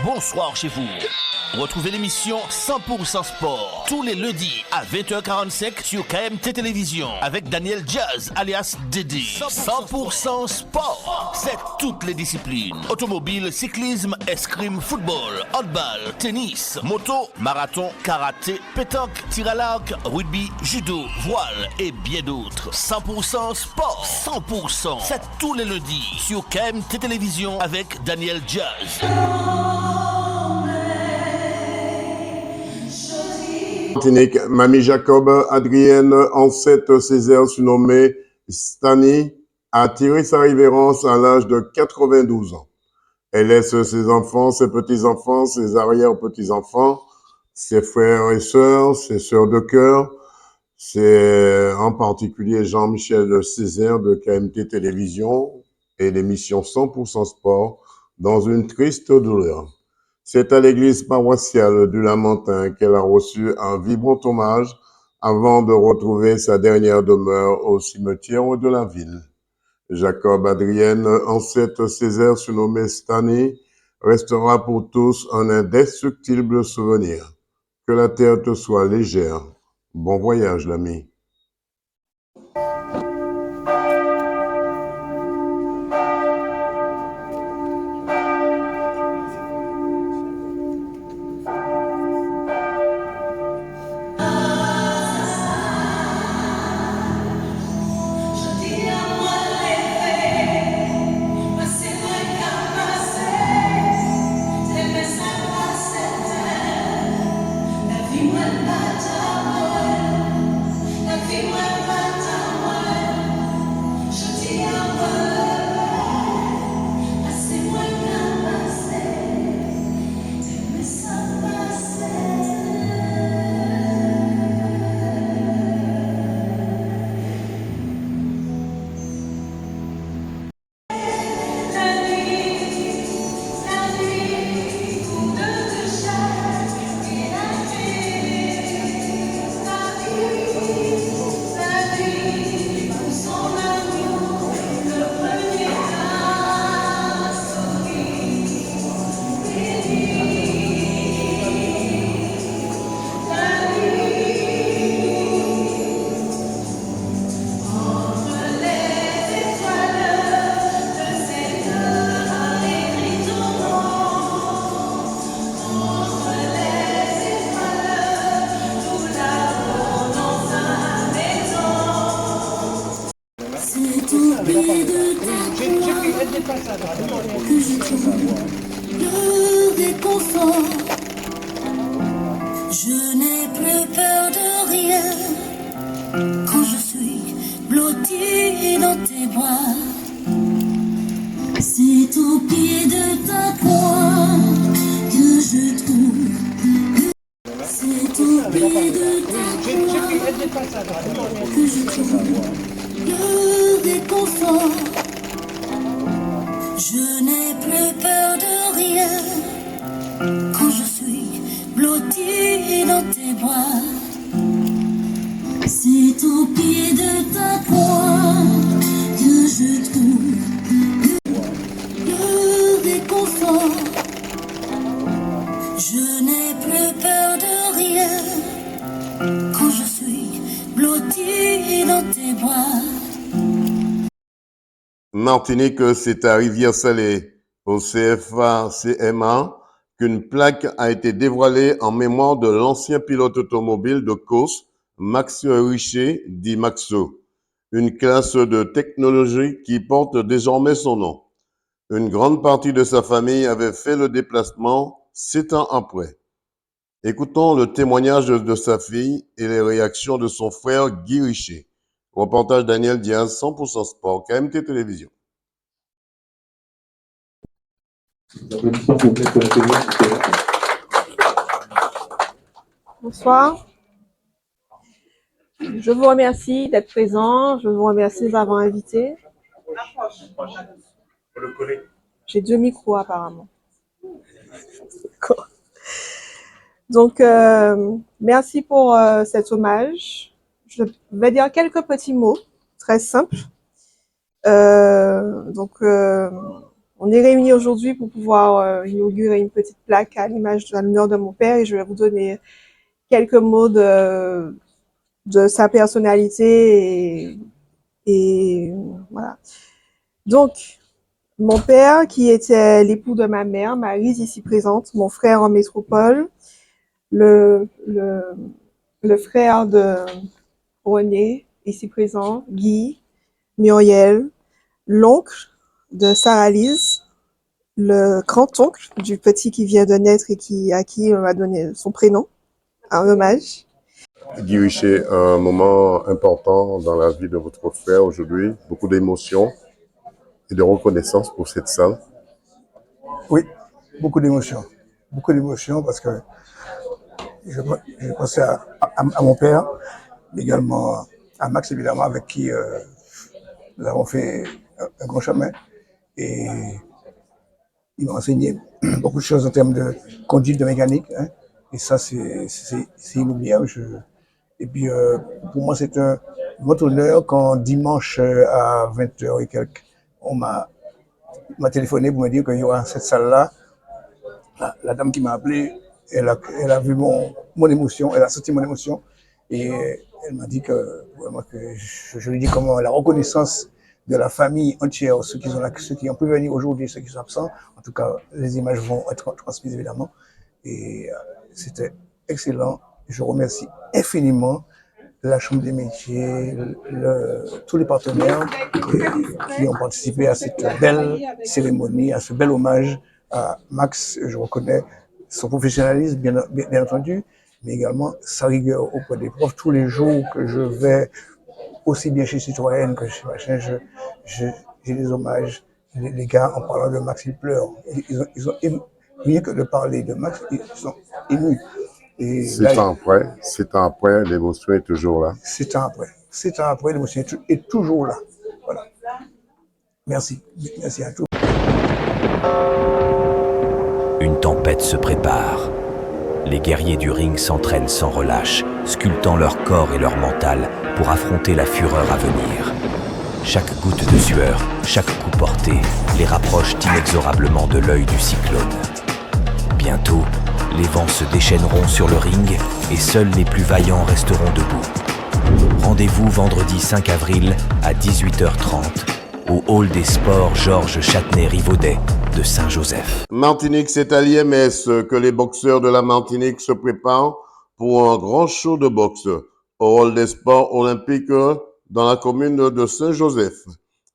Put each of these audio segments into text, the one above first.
bonsoir chez vous. Retrouvez l'émission 100% Sport tous les lundis à 20h45 sur KMT Télévision avec Daniel Jazz alias Dédé. 100% Sport, c'est toutes les disciplines. Automobile, cyclisme, escrime, football, handball, tennis, moto, marathon, karaté, pétanque, tir à l'arc, rugby, judo, voile et bien d'autres. 100% Sport, 100%, c'est tous les lundis sur KMT Télévision avec Daniel Jazz. Martinique, Mamie Jacob Adrienne Ancette Césaire, surnommée Stani, a tiré sa révérence à l'âge de 92 ans. Elle laisse ses enfants, ses petits-enfants, ses arrière-petits-enfants, ses frères et sœurs, ses sœurs de cœur, c'est en particulier Jean-Michel Césaire de KMT Télévision et l'émission 100% Sport dans une triste douleur. C'est à l'église paroissiale du Lamentin qu'elle a reçu un vibrant hommage avant de retrouver sa dernière demeure au cimetière de la ville. Jacob Adrienne Ancette Césaire, surnommé Stani, restera pour tous un indestructible souvenir. Que la terre te soit légère. Bon voyage, l'ami. Que je trouve le réconfort. Je n'ai plus peur de rien quand je suis blottie dans tes bras. C'est au pied de ta croix que je trouve. C'est au pied de ta croix que je trouve le réconfort. Je n'ai plus peur de rien quand je suis blottie dans tes bras. C'est au pied de ta croix que je trouve le réconfort. Je n'ai plus peur de rien quand je suis blottie dans tes bras. Martinique, c'est à Rivière-Salée, au CFA-CMA, qu'une plaque a été dévoilée en mémoire de l'ancien pilote automobile de course, Max Richer, dit Maxo, une classe de technologie qui porte désormais son nom. Une grande partie de sa famille avait fait le déplacement 7 ans après. Écoutons le témoignage de sa fille et les réactions de son frère Guy Richer. Reportage Daniel Diaz, 100% Sport, KMT Télévision. Bonsoir. Je vous remercie d'être présent. Je vous remercie d'avoir invité. J'ai 2 micros apparemment. Donc, merci pour cet hommage. Je vais dire quelques petits mots, très simples. On est réunis aujourd'hui pour pouvoir inaugurer une petite plaque à l'honneur de mon père et je vais vous donner quelques mots de sa personnalité et voilà. Donc, mon père, qui était l'époux de ma mère, Maryse, ici présente, mon frère en métropole, le frère de René, ici présent, Guy, Muriel, l'oncle de Sarah-Lise, le grand-oncle du petit qui vient de naître et à qui on a donné son prénom, un hommage. Guy Richet, un moment important dans la vie de votre frère aujourd'hui, beaucoup d'émotions et de reconnaissance pour cette salle. Oui, beaucoup d'émotions parce que je pensais à mon père, mais également à Max évidemment avec qui nous avons fait un grand chemin et il m'a enseigné beaucoup de choses en termes de conduite de mécanique, hein, et ça c'est inoubliable. Et puis pour moi c'est un grand honneur quand dimanche à 20h et quelques on m'a téléphoné pour me dire qu'il y aura cette salle-là. La dame qui m'a appelé, elle a vu mon émotion, elle a senti mon émotion et elle m'a dit que vraiment que je lui dis comment la reconnaissance de la famille entière, ceux qui ont pu venir aujourd'hui, ceux qui sont absents. En tout cas, les images vont être transmises évidemment et c'était excellent. Je remercie infiniment la Chambre des métiers, tous les partenaires qui ont participé à cette belle cérémonie, à ce bel hommage à Max. Je reconnais son professionnalisme, bien entendu, mais également sa rigueur auprès des profs. Tous les jours que je vais, aussi bien chez Citoyenne que chez Machin, j'ai des hommages. Les gars, en parlant de Max, ils pleurent. Ils ont ému. Rien que de parler de Max, ils sont émus. 7 ans après, l'émotion est toujours là. 7 ans après, l'émotion est toujours là. Voilà. Merci à tous. Une tempête se prépare. Les guerriers du ring s'entraînent sans relâche, sculptant leur corps et leur mental pour affronter la fureur à venir. Chaque goutte de sueur, chaque coup porté, les rapproche inexorablement de l'œil du cyclone. Bientôt, les vents se déchaîneront sur le ring et seuls les plus vaillants resteront debout. Rendez-vous vendredi 5 avril à 18h30 au Hall des Sports Georges Châtenay-Rivaudet de Saint-Joseph. Martinique, c'est à l'IMS que les boxeurs de la Martinique se préparent pour un grand show de boxe au Hall des Sports Olympiques dans la commune de Saint-Joseph.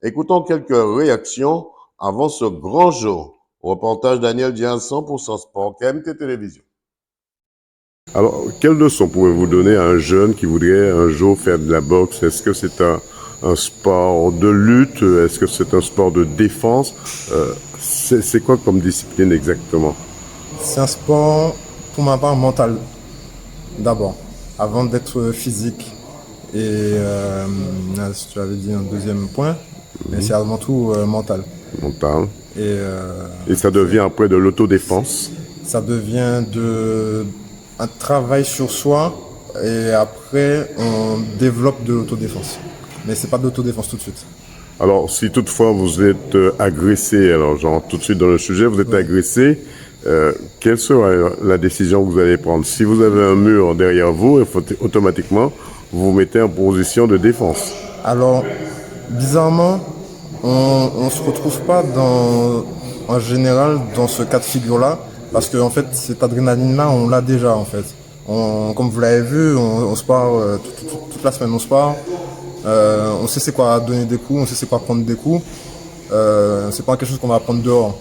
Écoutons quelques réactions avant ce grand jour. Reportage Daniel Diaz, 100% Sport, KMT Télévision. Alors, quelle leçon pouvez-vous donner à un jeune qui voudrait un jour faire de la boxe? Est-ce que c'est un sport de lutte? Est-ce que c'est un sport de défense? C'est quoi comme discipline exactement? C'est un sport, pour ma part, mental, d'abord, avant d'être physique. Et si tu avais dit un deuxième point, mais c'est avant tout mental. Mental. Et ça devient après de l'autodéfense? Ça devient un travail sur soi et après on développe de l'autodéfense. Mais c'est pas d'autodéfense tout de suite. Alors si toutefois vous êtes agressé, alors genre tout de suite dans le sujet, vous êtes agressé, quelle sera la décision que vous allez prendre? Si vous avez un mur derrière vous, il faut automatiquement vous mettez en position de défense. Alors bizarrement, on se retrouve pas en général dans ce cas de figure-là, parce que en fait cette adrénaline-là, on l'a déjà en fait. Comme vous l'avez vu, on se part toute la semaine, on se part. On sait c'est quoi donner des coups, on sait c'est quoi prendre des coups. C'est pas quelque chose qu'on va apprendre dehors.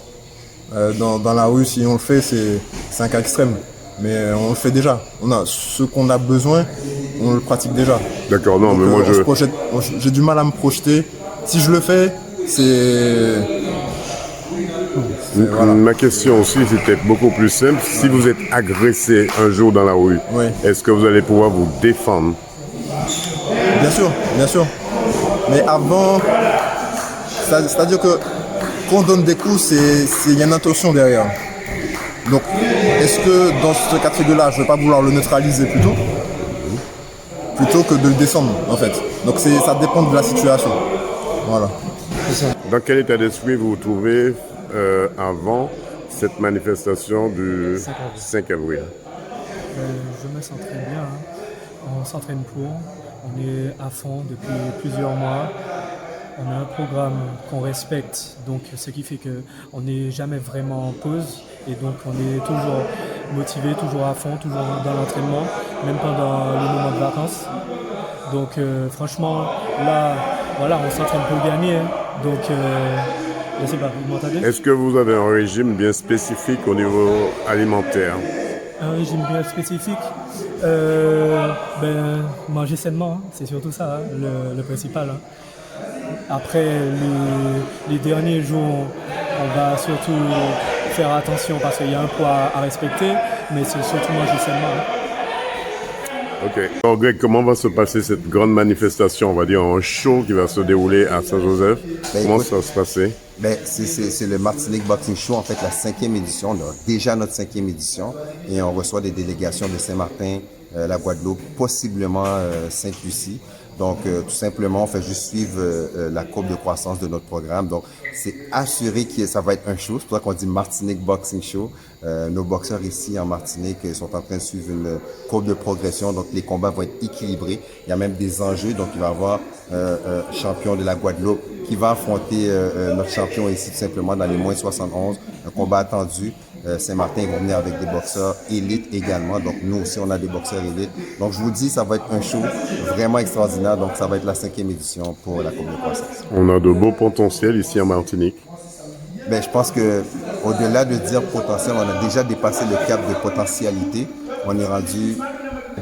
Dans la rue, si on le fait, c'est un cas extrême. Mais on le fait déjà. Ce qu'on a besoin, on le pratique déjà. D'accord, non, donc, mais moi j'ai du mal à me projeter. Si je le fais, voilà. Ma question aussi, c'était beaucoup plus simple. Si vous êtes agressé un jour dans la rue, oui. Est-ce que vous allez pouvoir vous défendre? Bien sûr. Mais avant, c'est-à-dire que quand on donne des coups, il y a une intention derrière. Donc, est-ce que dans ce cas de figure-là, je ne vais pas vouloir le neutraliser plutôt que de le descendre, en fait. Donc, ça dépend de la situation. Voilà. Dans quel état d'esprit vous vous trouvez avant cette manifestation du 5 avril? Je me sens très bien, hein. On s'entraîne pour, on est à fond depuis plusieurs mois. On a un programme qu'on respecte, donc ce qui fait qu'on n'est jamais vraiment en pause et donc on est toujours motivé, toujours à fond, toujours dans l'entraînement, même pendant les moments de vacances. Donc franchement, là, voilà, on s'entraîne pour gagner, hein. Donc je sais pas, vous m'entendez? Est-ce que vous avez un régime bien spécifique au niveau alimentaire? Un régime bien spécifique, manger sainement, hein, c'est surtout ça, hein, le principal, hein. Après, les derniers jours, on va surtout faire attention parce qu'il y a un poids à respecter, mais c'est surtout manger sainement, hein. Ok. Alors Greg, comment va se passer cette grande manifestation, on va dire un show qui va se dérouler à Saint-Joseph? Comment ça va se passer? C'est le Martinique Boxing Show, en fait la 5e édition. On a déjà notre 5e édition et on reçoit des délégations de Saint-Martin, la Guadeloupe, possiblement Sainte-Lucie. Donc, tout simplement, on fait juste suivre la courbe de croissance de notre programme. Donc, c'est assuré que ça va être un show. C'est pour ça qu'on dit Martinique Boxing Show. Nos boxeurs ici en Martinique sont en train de suivre une courbe de progression. Donc, les combats vont être équilibrés. Il y a même des enjeux. Donc, il va y avoir champion de la Guadeloupe qui va affronter notre champion ici, tout simplement, dans les moins 71. Un combat attendu. Saint-Martin vont venir avec des boxeurs élites également. Donc, nous aussi, on a des boxeurs élites. Donc, je vous dis, ça va être un show vraiment extraordinaire. Donc, ça va être la 5e édition pour la Coupe de croissance. On a de beaux potentiels ici en Martinique. Je pense que au-delà de dire potentiel, on a déjà dépassé le cap de potentialité. On est rendu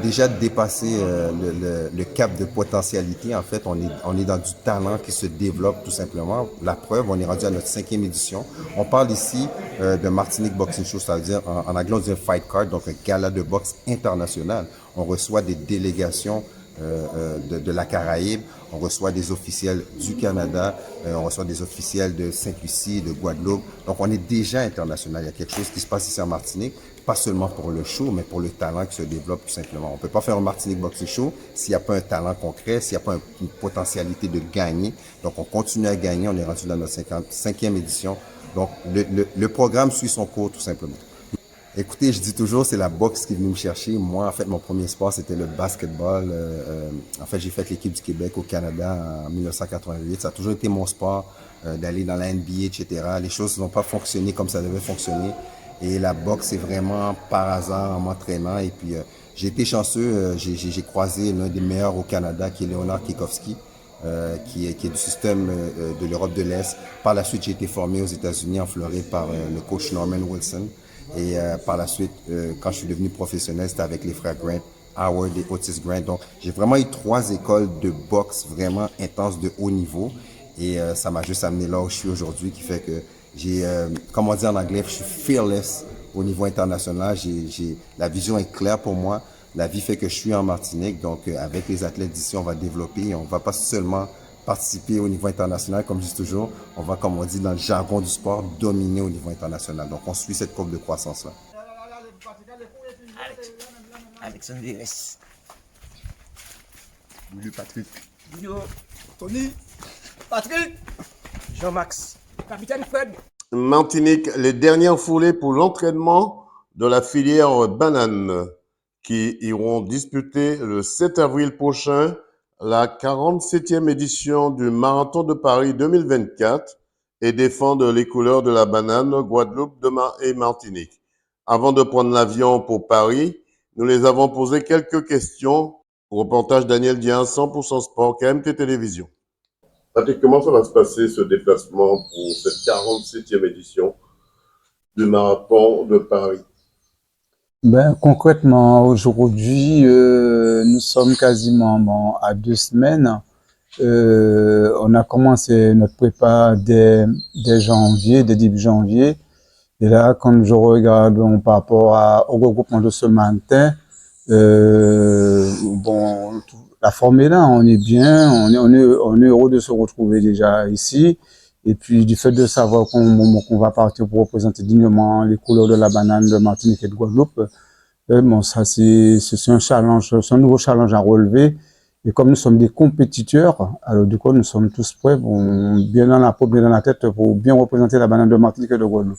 déjà dépassé le cap de potentialité. En fait, on est dans du talent qui se développe tout simplement. La preuve, on est rendu à notre 5e édition. On parle ici de Martinique Boxing Show, c'est-à-dire en anglais on dit un fight card, donc un gala de boxe international. On reçoit des délégations de la Caraïbe, on reçoit des officiels du Canada, on reçoit des officiels de Sainte-Lucie, de Guadeloupe. Donc on est déjà international. Il y a quelque chose qui se passe ici en Martinique, pas seulement pour le show, mais pour le talent qui se développe tout simplement. On ne peut pas faire un Martinique Boxing Show s'il n'y a pas un talent concret, s'il n'y a pas une potentialité de gagner. Donc on continue à gagner, on est rendu dans notre 5e édition. Donc le programme suit son cours tout simplement. Écoutez, je dis toujours, c'est la boxe qui est venue me chercher. Moi, en fait, mon premier sport, c'était le basketball. En fait, j'ai fait l'équipe du Québec au Canada en 1988. Ça a toujours été mon sport, d'aller dans la NBA, etc. Les choses n'ont pas fonctionné comme ça devait fonctionner. Et la boxe, c'est vraiment par hasard en m'entraînant. Et puis, j'ai été chanceux. J'ai croisé l'un des meilleurs au Canada, qui est Léonard Kikowski, qui est du système de l'Europe de l'Est. Par la suite, j'ai été formé aux États-Unis, en Floride, par le coach Norman Wilson. Et par la suite, quand je suis devenu professionnel, c'était avec les frères Grant, Howard et Otis Grant. Donc, j'ai vraiment eu 3 écoles de boxe vraiment intenses de haut niveau. Et ça m'a juste amené là où je suis aujourd'hui, qui fait que j'ai, comme on dit en anglais, je suis fearless au niveau international. La vision est claire pour moi. La vie fait que je suis en Martinique. Donc, avec les athlètes d'ici, on va développer. On va pas seulement participer au niveau international, comme je dis toujours, on va, comme on dit dans le jargon du sport, dominer au niveau international. Donc, on suit cette courbe de croissance-là. Alexandre Virès. Salut Patrick. Yo, Tony. Patrick. Jean-Max. Capitaine Fred. Martinique, les dernières foulées pour l'entraînement de la filière banane qui iront disputer le 7 avril prochain la 47e édition du Marathon de Paris 2024 et défendre les couleurs de la banane, Guadeloupe et Martinique. Avant de prendre l'avion pour Paris, nous les avons posé quelques questions. Reportage Daniel Diaz, 100% Sport, KMT Télévision. Patrick, comment ça va se passer ce déplacement pour cette 47e édition du Marathon de Paris? Concrètement, aujourd'hui, nous sommes quasiment à 2 semaines. On a commencé notre prépa dès janvier, dès début janvier. Et là, quand je regarde par rapport au regroupement de ce matin, la forme est là, on est bien, on est heureux de se retrouver déjà ici. Et puis, du fait de savoir qu'on va partir pour représenter dignement les couleurs de la banane de Martinique et de Guadeloupe, ça, c'est un challenge, c'est un nouveau challenge à relever. Et comme nous sommes des compétiteurs, alors du coup, nous sommes tous prêts, bien dans la peau, bien dans la tête, pour bien représenter la banane de Martinique et de Guadeloupe.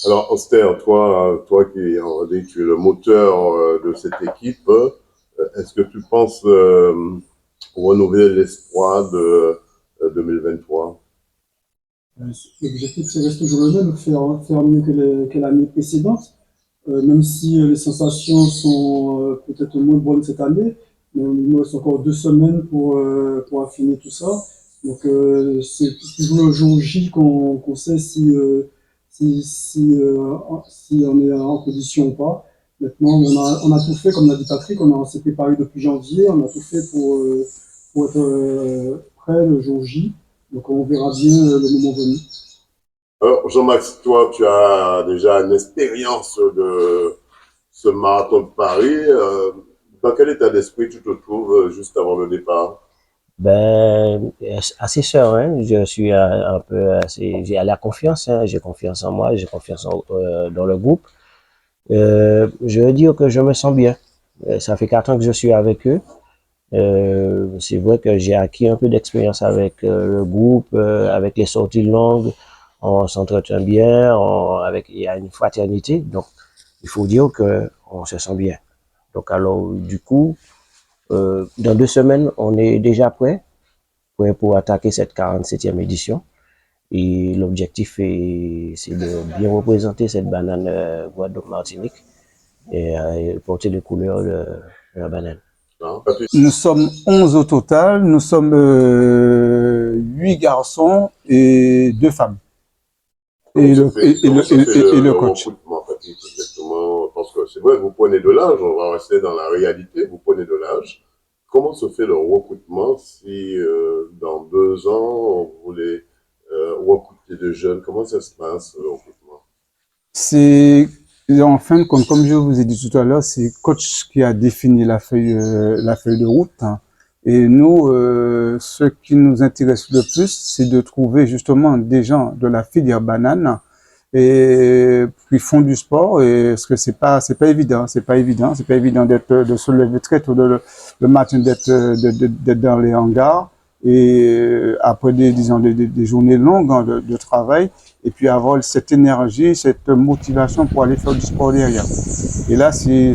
Alors, Auster, toi qui on dit que tu es le moteur de cette équipe, est-ce que tu penses renouveler l'espoir de 2023? L'objectif, c'est reste toujours le même, faire mieux que l'année précédente. Même si les sensations sont peut-être moins bonnes cette année, mais il nous reste encore 2 semaines pour affiner tout ça. Donc c'est toujours le jour J qu'on sait si on est en condition ou pas. Maintenant, on a tout fait, comme l'a dit Patrick, on s'est préparé depuis janvier, on a tout fait pour être prêt le jour J. Donc on verra bien le moment venu. Alors, Jean-Max, toi, tu as déjà une expérience de ce marathon de Paris. Dans quel état d'esprit tu te trouves juste avant le départ? Ben, assez serein, je suis un peu j'ai la confiance, hein, j'ai confiance en moi, j'ai confiance dans le groupe. Je veux dire que je me sens bien. Ça fait 4 ans que je suis avec eux. C'est vrai que j'ai acquis un peu d'expérience avec le groupe, avec les sorties longues. On s'entretient bien, il y a une fraternité. Donc, il faut dire que on se sent bien. Donc, alors, du coup, dans 2 semaines, on est déjà prêt pour attaquer cette 47e édition. Et l'objectif, c'est de bien représenter cette banane Guadeloupe-Martinique et porter les couleurs de la banane. Nous sommes 11 au total, nous sommes 8 garçons et 2 femmes. Et le coach. Exactement, parce que c'est vrai, vous prenez de l'âge, on va rester dans la réalité, vous prenez de l'âge. Comment se fait le recrutement si dans 2 ans, vous voulez recruter de jeunes? Comment ça se passe, le recrutement? C'est, en fin de compte, comme je vous ai dit tout à l'heure, c'est coach qui a défini la feuille de route. Hein. Et nous, ce qui nous intéresse le plus, c'est de trouver justement des gens de la filière banane et qui font du sport. Et parce que c'est pas évident de se lever très tôt le matin, d'être dans les hangars et après des journées longues hein, de travail. Et puis avoir cette énergie, cette motivation pour aller faire du sport derrière. Et là, c'est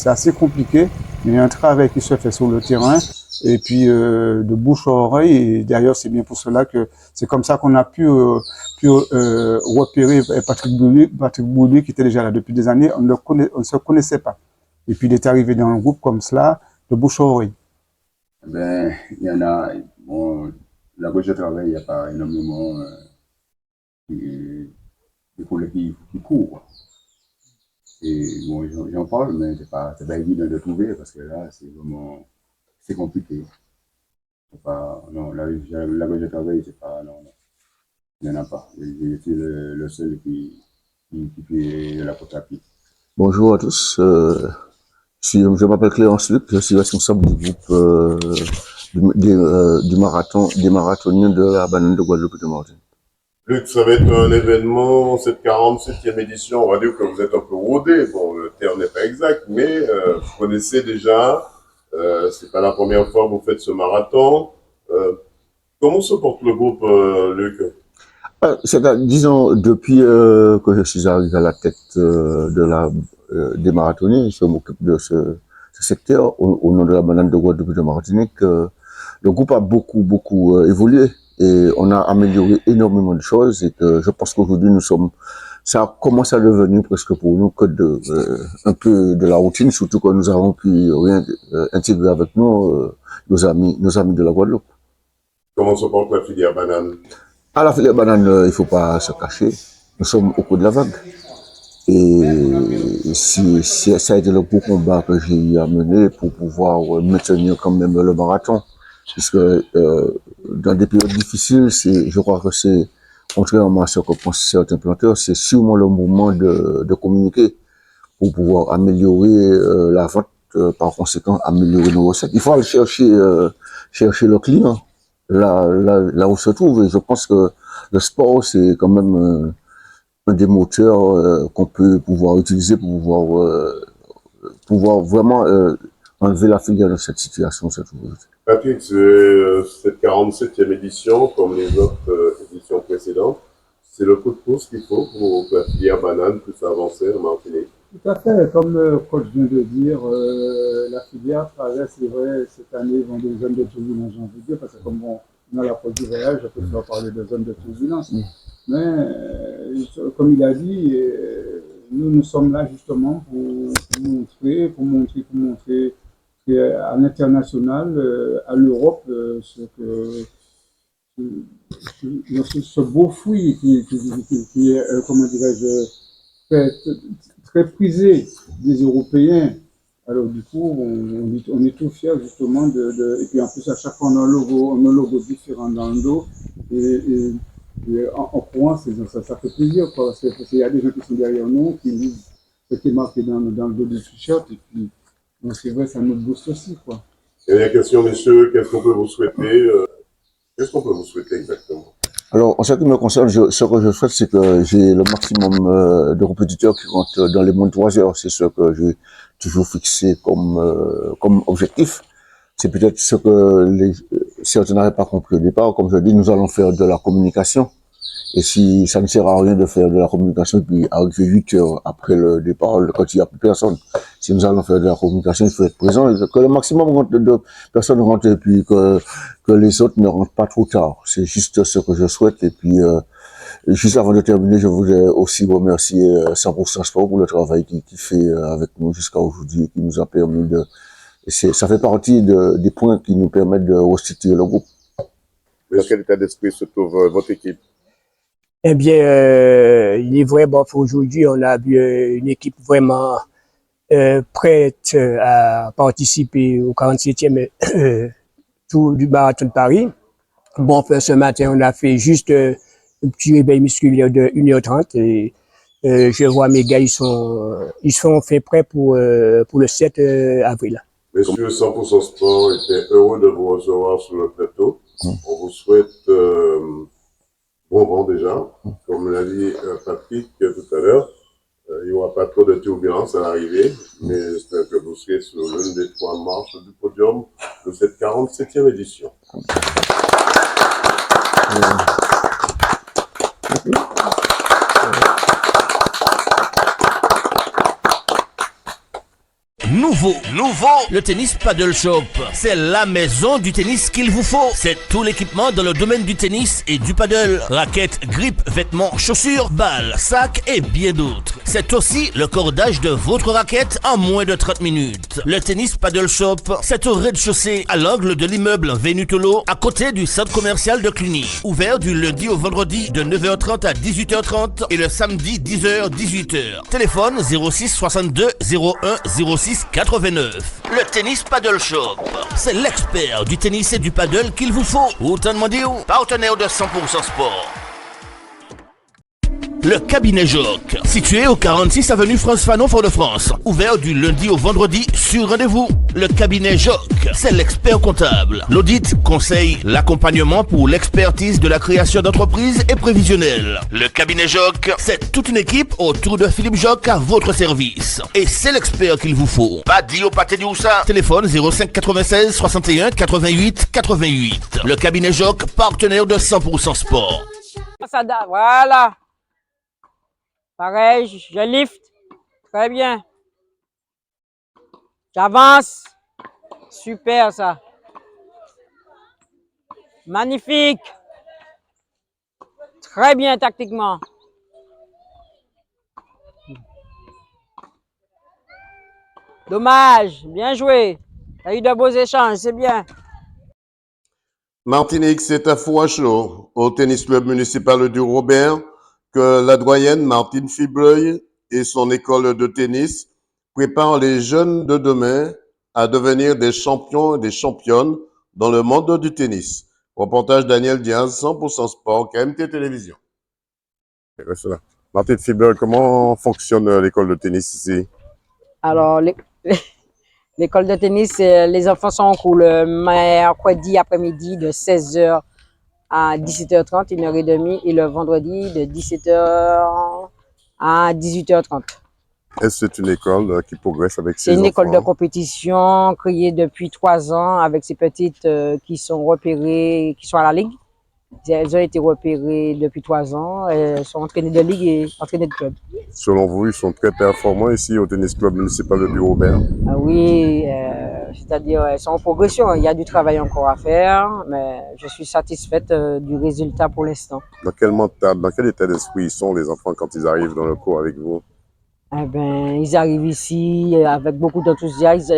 assez compliqué. Il y a un travail qui se fait sur le terrain, et puis de bouche à oreille. Et d'ailleurs, c'est bien pour cela que c'est comme ça qu'on a pu repérer Patrick Bouli, qui était déjà là depuis des années. On ne se connaissait pas. Et puis il est arrivé dans un groupe comme cela, de bouche à oreille. Ben, il y en a. Bon, là où je travaille, il n'y a pas énormément de collectifs qui courent. Et bon, j'en parle, mais c'est pas évident de trouver parce que là, c'est compliqué. Non, là où je travaille, c'est pas, non, il n'y en a pas. Je suis le seul qui fait la course à pied. Bonjour à tous. Je m'appelle Cléance Luc, je suis responsable du groupe des marathoniens de la banane de Guadeloupe et de Martinique. Luc, ça va être un événement, cette 47e édition, on va dire que vous êtes un peu rodé. Bon, le terme n'est pas exact, mais vous connaissez déjà, c'est pas la première fois que vous faites ce marathon. Comment se porte le groupe, Luc? Disons, depuis que je suis arrivé à la tête des marathoniens, je m'occupe de ce secteur au nom de la banane de Guadeloupe et de Martinique. Le groupe a beaucoup évolué et on a amélioré énormément de choses et que je pense qu'aujourd'hui ça commence à devenir presque pour nous que un peu de la routine, surtout que nous avons pu intégrer avec nous nos amis de la Guadeloupe. Comment se porte la filière banane? À la filière banane, il faut pas se cacher. Nous sommes au coup de la vague. Et ça a été le gros combat que j'ai eu à mener pour pouvoir maintenir quand même le marathon. Puisque dans des périodes difficiles, je crois que c'est, contrairement à ce que pensent certains planteurs, c'est sûrement le moment de communiquer pour pouvoir améliorer la vente, par conséquent améliorer nos recettes. Il faut aller chercher le client là où se trouve. Et je pense que le sport, c'est quand même un des moteurs qu'on peut pouvoir utiliser pour pouvoir vraiment enlever la filière de cette situation, cette aujourd'hui. Patrick, cette 47e édition, comme les autres éditions précédentes, c'est le coup de pouce qu'il faut pour que la filière banane puisse avancer en Martinique. Tout à fait, comme le coach vient de dire, la filière traverse, c'est vrai, cette année, vont des zones de turbulence, j'ai envie de dire, parce que comme on a l'approche du voyage, je peux faire parler de zones de turbulence. Mais, comme il a dit, nous sommes là justement pour montrer à l'international, à l'Europe, ce beau fruit qui est, comment dirais-je, très prisé des Européens. Alors du coup, on est tout fiers justement et puis en plus à chaque fois on a un logo différent dans le dos et en courant, ça fait plaisir quoi, parce qu'il y a des gens qui sont derrière nous, qui lisent ce qui est marqué dans le dos du t-shirt et puis donc c'est vrai, ça nous booste aussi quoi. Dernière question, messieurs, qu'est-ce qu'on peut vous souhaiter exactement? Alors, en ce qui me concerne, ce que je souhaite, c'est que j'ai le maximum de compétiteurs qui rentrent dans les moins de 3 heures. C'est ce que j'ai toujours fixé comme objectif. C'est peut-être ce que certains n'avaient pas compris au départ. Comme je dis, nous allons faire de la communication. Et si ça ne sert à rien de faire de la communication, puis arriver 8 heures après le départ, quand il n'y a plus personne, si nous allons faire de la communication, il faut être présent, et que le maximum de personnes rentrent, et puis que les autres ne rentrent pas trop tard. C'est juste ce que je souhaite. Et puis, juste avant de terminer, je voudrais aussi remercier 100% Sport pour le travail qu'il fait avec nous jusqu'à aujourd'hui, qui nous a permis ça fait partie des points qui nous permettent de restituer le groupe. Dans quel état d'esprit se trouve votre équipe? Eh bien, il est vrai, bon, aujourd'hui, on a vu une équipe vraiment prête à participer au 47e Tour du Marathon de Paris. Bon, ce matin, on a fait juste un petit réveil musculaire de 1h30 et je vois mes gars, ils sont faits prêts pour le 7 avril. Messieurs, 100% Sport était heureux de vous recevoir sur le plateau. On vous souhaite bon vent déjà. Comme l'a dit Patrick tout à l'heure, il n'y aura pas trop de turbulence à l'arrivée, mais j'espère que vous serez sur l'une des 3 marches du podium de cette 47e édition. Nouveau, le tennis Paddle Shop. C'est la maison du tennis qu'il vous faut. C'est tout l'équipement dans le domaine du tennis et du paddle. Raquettes, grippes, vêtements, chaussures, balles, sacs et bien d'autres. C'est aussi le cordage de votre raquette en moins de 30 minutes. Le tennis Paddle Shop, c'est au rez-de-chaussée, à l'angle de l'immeuble Vénutolo, à côté du centre commercial de Cluny. Ouvert du lundi au vendredi de 9h30 à 18h30 et le samedi 10h-18h. Téléphone 06 62 01 06 89. Le tennis Paddle Shop, c'est l'expert du tennis et du paddle qu'il vous faut. Autant demander où? Partenaire de 100% Sport. Le cabinet Joc, situé au 46 avenue France Fanon, Fort-de-France. Ouvert du lundi au vendredi sur rendez-vous. Le cabinet Joc, c'est l'expert comptable. L'audit, conseil, l'accompagnement pour l'expertise de la création d'entreprises et prévisionnelle. Le cabinet Joc, c'est toute une équipe autour de Philippe Joc à votre service. Et c'est l'expert qu'il vous faut. Pas dit au pâté du Houssa. Téléphone 05 96 61 88 88. Le cabinet Joc, partenaire de 100% Sport. Voilà. Pareil, je lift. Très bien. J'avance. Super ça. Magnifique. Très bien tactiquement. Dommage. Bien joué. Tu as eu de beaux échanges, c'est bien. Martinique, c'est à Fouachaud, au tennis club municipal du Robert, que la doyenne Martine Fibleuil et son école de tennis préparent les jeunes de demain à devenir des champions et des championnes dans le monde du tennis. Reportage Daniel Diaz, 100% Sport, KMT Télévision. Reste là. Martine Fibleuil, comment fonctionne l'école de tennis ici? Alors, l'école de tennis, les enfants sont en cours le mercredi après-midi de 16h à 17h30, 1h30, et le vendredi de 17h à 18h30. Est-ce que c'est une école qui progresse avec C'est ses une école de enfants? compétition créée depuis 3 ans avec ces petites qui sont repérées, qui sont à la ligue. Elles ont été repérées depuis 3 ans. Elles sont entraînées de ligue et entraînées de club. Selon vous, ils sont très performants ici au tennis club municipal de Bureau-Aubert? Ah oui, c'est-à-dire elles sont en progression. Il y a du travail encore à faire, mais je suis satisfaite du résultat pour l'instant. Dans quel état d'esprit ils sont, les enfants, quand ils arrivent dans le cours avec vous? Eh ben, ils arrivent ici avec beaucoup d'enthousiasme.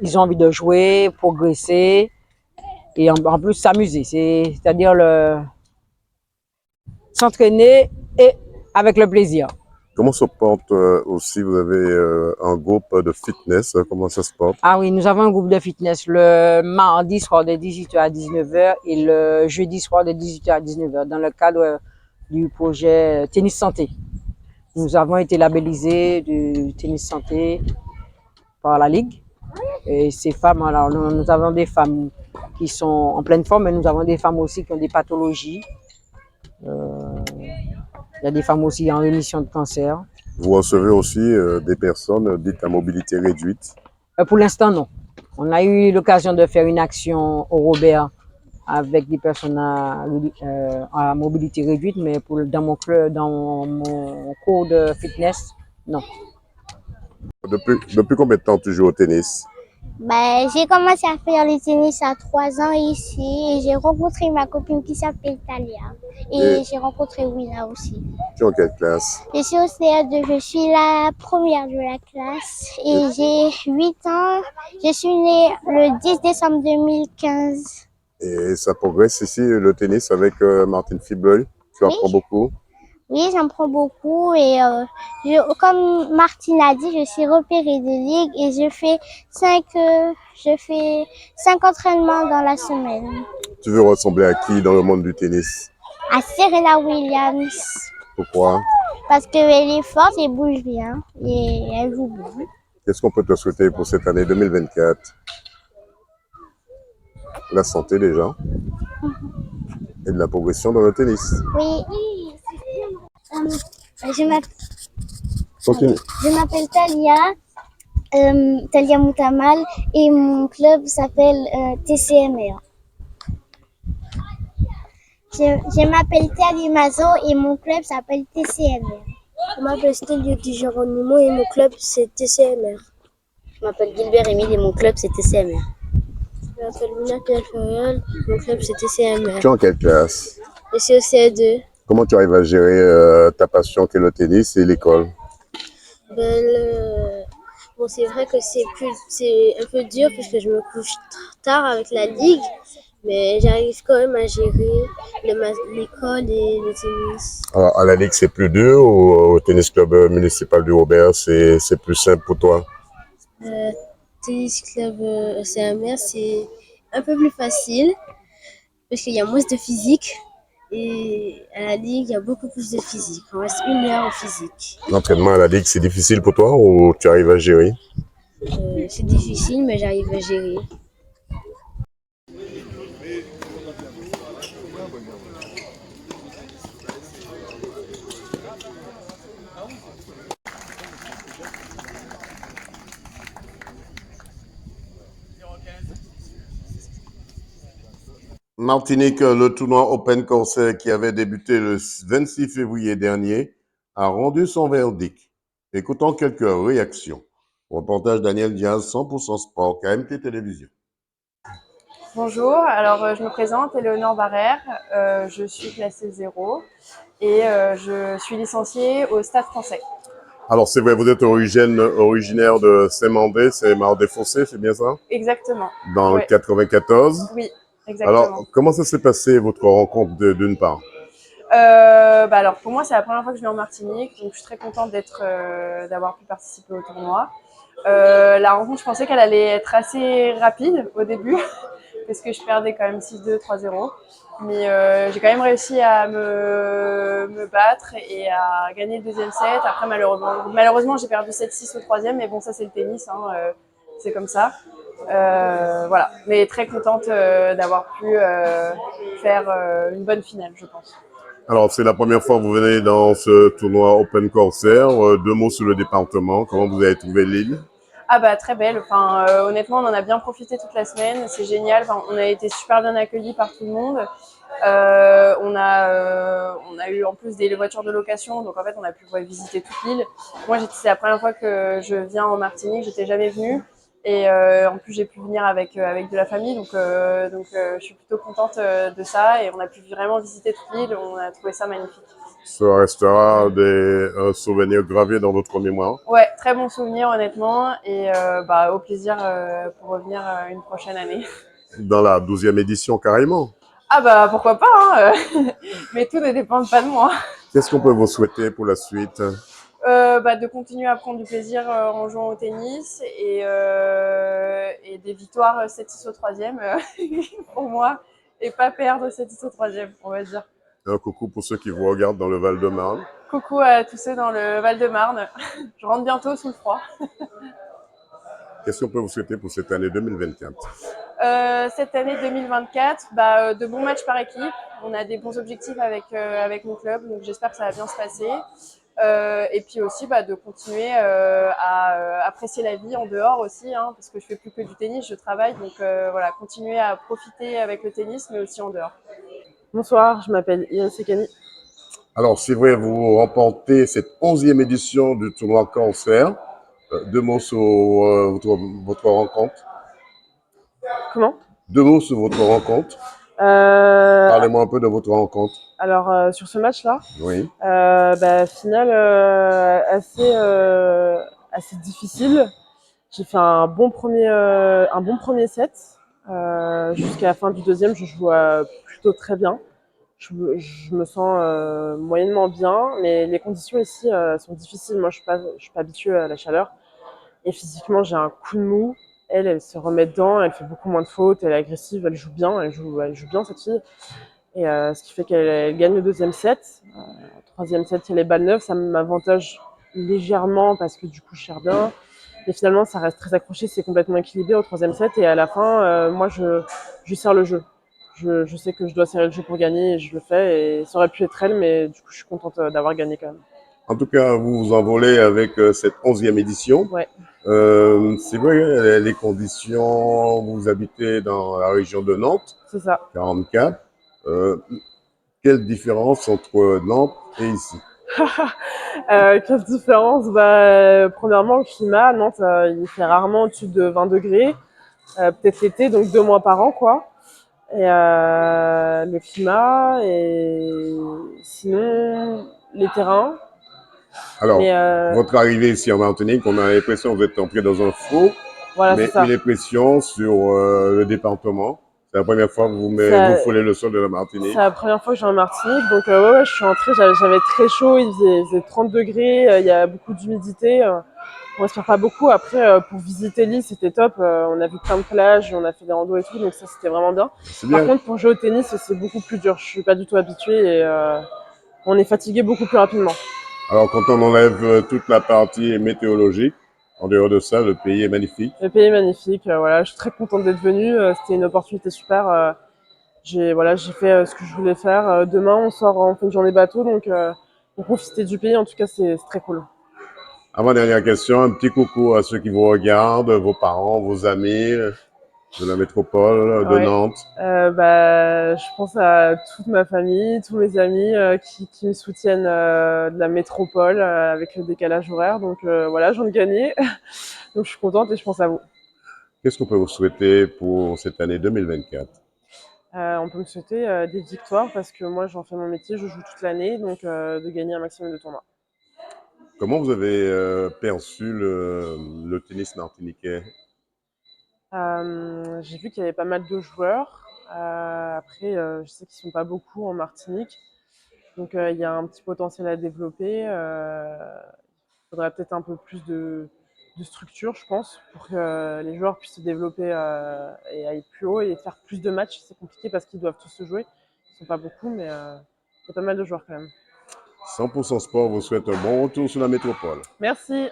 Ils ont envie de jouer, progresser et en plus s'amuser. C'est-à-dire s'entraîner et avec le plaisir. Comment se porte aussi, vous avez un groupe de fitness, comment ça se porte? Ah oui, nous avons un groupe de fitness le mardi soir de 18h à 19h et le jeudi soir de 18h à 19h dans le cadre du projet Tennis Santé. Nous avons été labellisés du Tennis Santé par la Ligue. Et ces femmes, alors nous avons des femmes qui sont en pleine forme, mais nous avons des femmes aussi qui ont des pathologies. Il y a des femmes aussi en rémission de cancer. Vous recevez aussi des personnes dites à mobilité réduite? Pour l'instant, non. On a eu l'occasion de faire une action au Robert avec des personnes à mobilité réduite, mais dans mon club, dans mon cours de fitness, non. Depuis combien de temps tu joues au tennis? J'ai commencé à faire le tennis à 3 ans ici et j'ai rencontré ma copine qui s'appelle Talia. Et j'ai rencontré Wina aussi. Tu es en quelle classe? Je suis au CE2, je suis la première de la classe et j'ai 8 ans. Je suis née le 10 décembre 2015. Et ça progresse ici, le tennis, avec Martine Fibel. Tu apprends beaucoup? Oui, j'en prends beaucoup et comme Martine a dit, je suis repérée de ligue et je fais 5 entraînements dans la semaine. Tu veux ressembler à qui dans le monde du tennis? À Serena Williams. Pourquoi? Parce qu'elle est forte et bouge bien et elle joue bien. Qu'est-ce qu'on peut te souhaiter pour cette année 2024? La santé déjà. Et de la progression dans le tennis. Oui. Continue. Je m'appelle Talia Moutamal et mon club s'appelle TCMR. Je m'appelle Tali Mazo et mon club s'appelle TCMR. Je m'appelle Stelio Di Geronimo et mon club c'est TCMR. Je m'appelle Gilbert Emile et mon club c'est TCMR. Je m'appelle Mina Feriol, mon club c'est TCMR. Tu es en quelle classe? Je suis au CE2. Comment tu arrives à gérer ta passion qui est le tennis et l'école? Bon, c'est vrai que c'est un peu dur puisque je me couche tard avec la ligue, mais j'arrive quand même à gérer l'école et le tennis. Alors, à la ligue, c'est plus dur ou au tennis club municipal du Robert, c'est plus simple pour toi? Tennis club CMR, c'est un peu plus facile parce qu'il y a moins de physique. Et à la ligue, il y a beaucoup plus de physique. On reste 1 heure en physique. L'entraînement à la ligue, c'est difficile pour toi ou tu arrives à gérer? C'est difficile, mais j'arrive à gérer. Martinique, le tournoi Open Corsair qui avait débuté le 26 février dernier a rendu son verdict. Écoutons quelques réactions. Reportage Daniel Diaz, 100% Sport, KMT Télévision. Bonjour, alors je me présente, Éléonore Barrère, je suis classée 0 et je suis licenciée au Stade français. Alors c'est vrai, vous êtes originaire de Saint-Mandé, c'est Mar-des-Fossés, c'est bien ça? Exactement. Dans le 94? Oui, exactement. Alors, comment ça s'est passé votre rencontre d'une part? Alors pour moi c'est la première fois que je viens en Martinique, donc je suis très contente d'avoir pu participer au tournoi. La rencontre, je pensais qu'elle allait être assez rapide au début, parce que je perdais quand même 6-2, 3-0. Mais j'ai quand même réussi à me battre et à gagner le deuxième set. Après malheureusement j'ai perdu 7-6 au troisième, mais bon ça c'est le tennis, hein, c'est comme ça. Voilà, mais très contente d'avoir pu faire une bonne finale, je pense. Alors, c'est la première fois que vous venez dans ce tournoi Open Corsair. Deux mots sur le département. Comment vous avez trouvé l'île? Ah bah très belle, enfin, honnêtement on en a bien profité toute la semaine, c'est génial, enfin, on a été super bien accueillis par tout le monde. On a eu en plus des voitures de location, donc en fait on a pu visiter toute l'île. Moi c'est la première fois que je viens en Martinique, j'étais jamais venue. Et en plus j'ai pu venir avec de la famille, donc je suis plutôt contente de ça. Et on a pu vraiment visiter toute l'île, on a trouvé ça magnifique. Ça restera des souvenirs gravés dans votre mémoire. Ouais, très bon souvenir honnêtement, et au plaisir pour revenir une prochaine année. Dans la 12e édition carrément. Ah bah pourquoi pas, hein, mais tout ne dépend pas de moi. Qu'est-ce qu'on peut vous souhaiter pour la suite? De continuer à prendre du plaisir en jouant au tennis et des victoires 7-6 au 3e pour moi, et pas perdre 7-6 au 3e, on va dire. Un coucou pour ceux qui vous regardent dans le Val-de-Marne. Coucou à tous ceux dans le Val-de-Marne. Je rentre bientôt sous le froid. Qu'est-ce qu'on peut vous souhaiter pour cette année 2024? Cette année 2024, de bons matchs par équipe. On a des bons objectifs avec mon club, donc j'espère que ça va bien se passer. Et puis aussi de continuer à apprécier la vie en dehors aussi, hein, parce que je fais plus que du tennis, je travaille, donc voilà, continuer à profiter avec le tennis, mais aussi en dehors. Bonsoir, je m'appelle Iris Sekani. Alors, c'est vrai, vous remportez cette 11e édition du tournoi Corsair. Deux mots sur votre rencontre. Comment? Deux mots sur votre rencontre. Parlez-moi un peu de votre rencontre. Alors, sur ce match-là, oui. Finale assez difficile. J'ai fait un bon premier set. Jusqu'à la fin du deuxième, je joue plutôt très bien. Je me sens moyennement bien, mais les conditions ici sont difficiles. Moi, je suis pas habituée à la chaleur. Et physiquement, j'ai un coup de mou. Elle se remet dedans, elle fait beaucoup moins de fautes, elle est agressive, elle joue bien cette fille. Et ce qui fait qu'elle gagne le deuxième set. Troisième set, il y a les balles neuves, ça m'avantage légèrement parce que du coup, je sers bien. Mais finalement, ça reste très accroché, c'est complètement équilibré au troisième set. Et à la fin, moi, je sers le jeu. Je sais que je dois serrer le jeu pour gagner et je le fais. Et ça aurait pu être elle, mais du coup, je suis contente d'avoir gagné quand même. En tout cas, vous vous envolez avec cette 11e édition. Ouais. C'est vrai, les conditions, vous habitez dans la région de Nantes. C'est ça. 44. Quelle différence entre Nantes et ici? Quelle différence? Premièrement, le climat, Nantes, il fait rarement au-dessus de 20 degrés. Peut-être l'été, donc 2 mois par an, quoi. Et le climat, et sinon, les terrains. Alors, votre arrivée ici en Martinique, on a l'impression que vous êtes entré dans un four. Voilà, mais une impression sur le département. C'est la première fois que vous foulez le sol de la Martinique. C'est la première fois que je viens en Martinique, donc ouais, je suis entrée, j'avais très chaud, il faisait 30 degrés, il y a beaucoup d'humidité, on respire pas beaucoup. Après, pour visiter l'île, c'était top, on a vu plein de plages, on a fait des randos et tout, donc ça c'était vraiment bien. Par contre, pour jouer au tennis, c'est beaucoup plus dur, je suis pas du tout habituée et on est fatigué beaucoup plus rapidement. Alors quand on enlève toute la partie météorologique, en dehors de ça, le pays est magnifique. Le pays est magnifique, voilà, je suis très contente d'être venue, c'était une opportunité super. J'ai fait ce que je voulais faire. Demain, on sort en fin de journée bateau, donc pour profiter du pays, en tout cas, c'est très cool. Avant-dernière question, un petit coucou à ceux qui vous regardent, vos parents, vos amis de la métropole de Nantes. Je pense à toute ma famille, tous mes amis qui me soutiennent de la métropole avec le décalage horaire. Donc voilà, j'en ai gagné. Donc je suis contente et je pense à vous. Qu'est-ce qu'on peut vous souhaiter pour cette année 2024? On peut me souhaiter des victoires parce que moi j'en fais mon métier, je joue toute l'année, donc de gagner un maximum de tournois. Comment vous avez perçu le tennis martiniquais? J'ai vu qu'il y avait pas mal de joueurs. Après, je sais qu'ils ne sont pas beaucoup en Martinique, donc il y a un petit potentiel à développer. Il faudrait peut-être un peu plus de structure, je pense, pour que les joueurs puissent se développer et aller plus haut et faire plus de matchs. C'est compliqué parce qu'ils doivent tous se jouer. Ils ne sont pas beaucoup, mais il y a pas mal de joueurs quand même. 100% Sport vous souhaite un bon retour sur la métropole. Merci.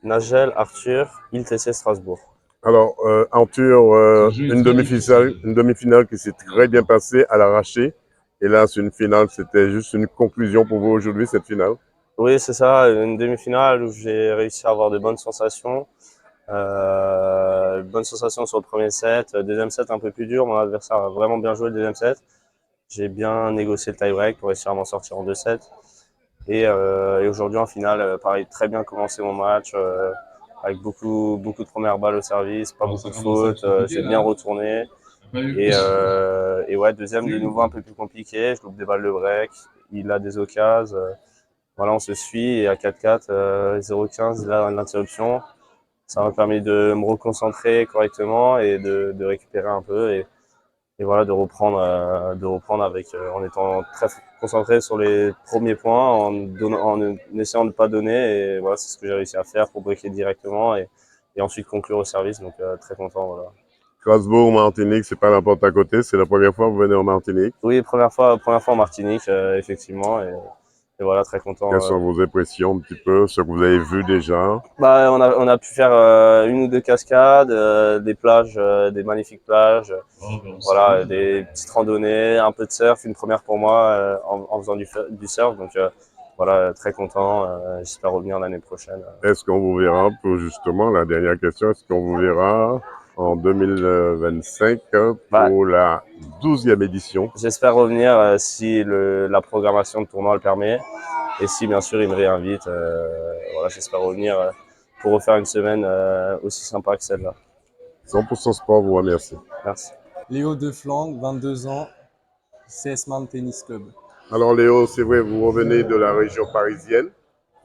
Nagel Arthur, ILTC Strasbourg. Alors, Arthur, une demi-finale qui s'est très bien passée à l'arraché. Hélas, une finale, c'était juste une conclusion pour vous aujourd'hui, cette finale? Oui, c'est ça, une demi-finale où j'ai réussi à avoir de bonnes sensations. Bonnes sensations sur le premier set. Deuxième set un peu plus dur, mon adversaire a vraiment bien joué le deuxième set. J'ai bien négocié le tie-break pour réussir à m'en sortir en 2 sets. Et aujourd'hui en finale, pareil, très bien commencé mon match, avec beaucoup de premières balles au service, pas beaucoup de fautes, j'ai bien retourné. Et ouais, deuxième de nouveau un peu plus compliqué, je loupe des balles de break, il a des occasions. Voilà, on se suit et à 4-4, 0-15, il a l'interruption. Ça m'a permis de me reconcentrer correctement et de récupérer un peu et voilà, de reprendre avec, en étant très concentré sur les premiers points, en essayant de ne pas donner. Et voilà, c'est ce que j'ai réussi à faire pour breaker directement et ensuite conclure au service. Donc très content. Voilà. Strasbourg, Martinique, c'est pas n'importe à côté. C'est la première fois que vous venez en Martinique? Oui, première fois en Martinique, effectivement. Et voilà, très content. Quelles sont vos impressions un petit peu, ce que vous avez vu déjà? Bah, on a pu faire 1 ou 2 cascades, des plages, des magnifiques plages, voilà, des petites randonnées, un peu de surf, une première pour moi en faisant du surf. Donc voilà, très content. J'espère revenir l'année prochaine. Est-ce qu'on vous verra, pour justement la dernière question, est-ce qu'on vous verra en 2025 pour la 12e édition? J'espère revenir si la programmation de tournoi le permet. Et si bien sûr il me réinvite, voilà, j'espère revenir pour refaire une semaine aussi sympa que celle-là. 100% Sport vous remercie. Merci. Léo Deflang, 22 ans, CS Man Tennis Club. Alors Léo, c'est vrai, vous revenez de la région parisienne.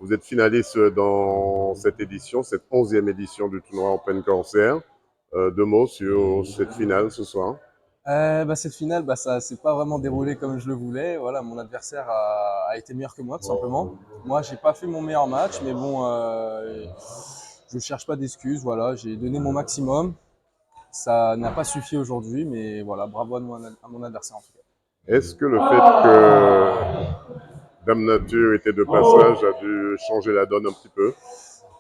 Vous êtes finaliste dans cette édition, cette 11e édition du tournoi Open Cancer. 2 mots sur cette finale ce soir. Cette finale, ça s'est pas vraiment déroulé comme je le voulais. Voilà, mon adversaire a été meilleur que moi, tout simplement. Moi, j'ai pas fait mon meilleur match, mais bon, je cherche pas d'excuses. Voilà, j'ai donné mon maximum. Ça n'a pas suffi aujourd'hui, mais voilà, bravo à mon adversaire en tout cas. Est-ce que le fait que Dame Nature était de passage a dû changer la donne un petit peu?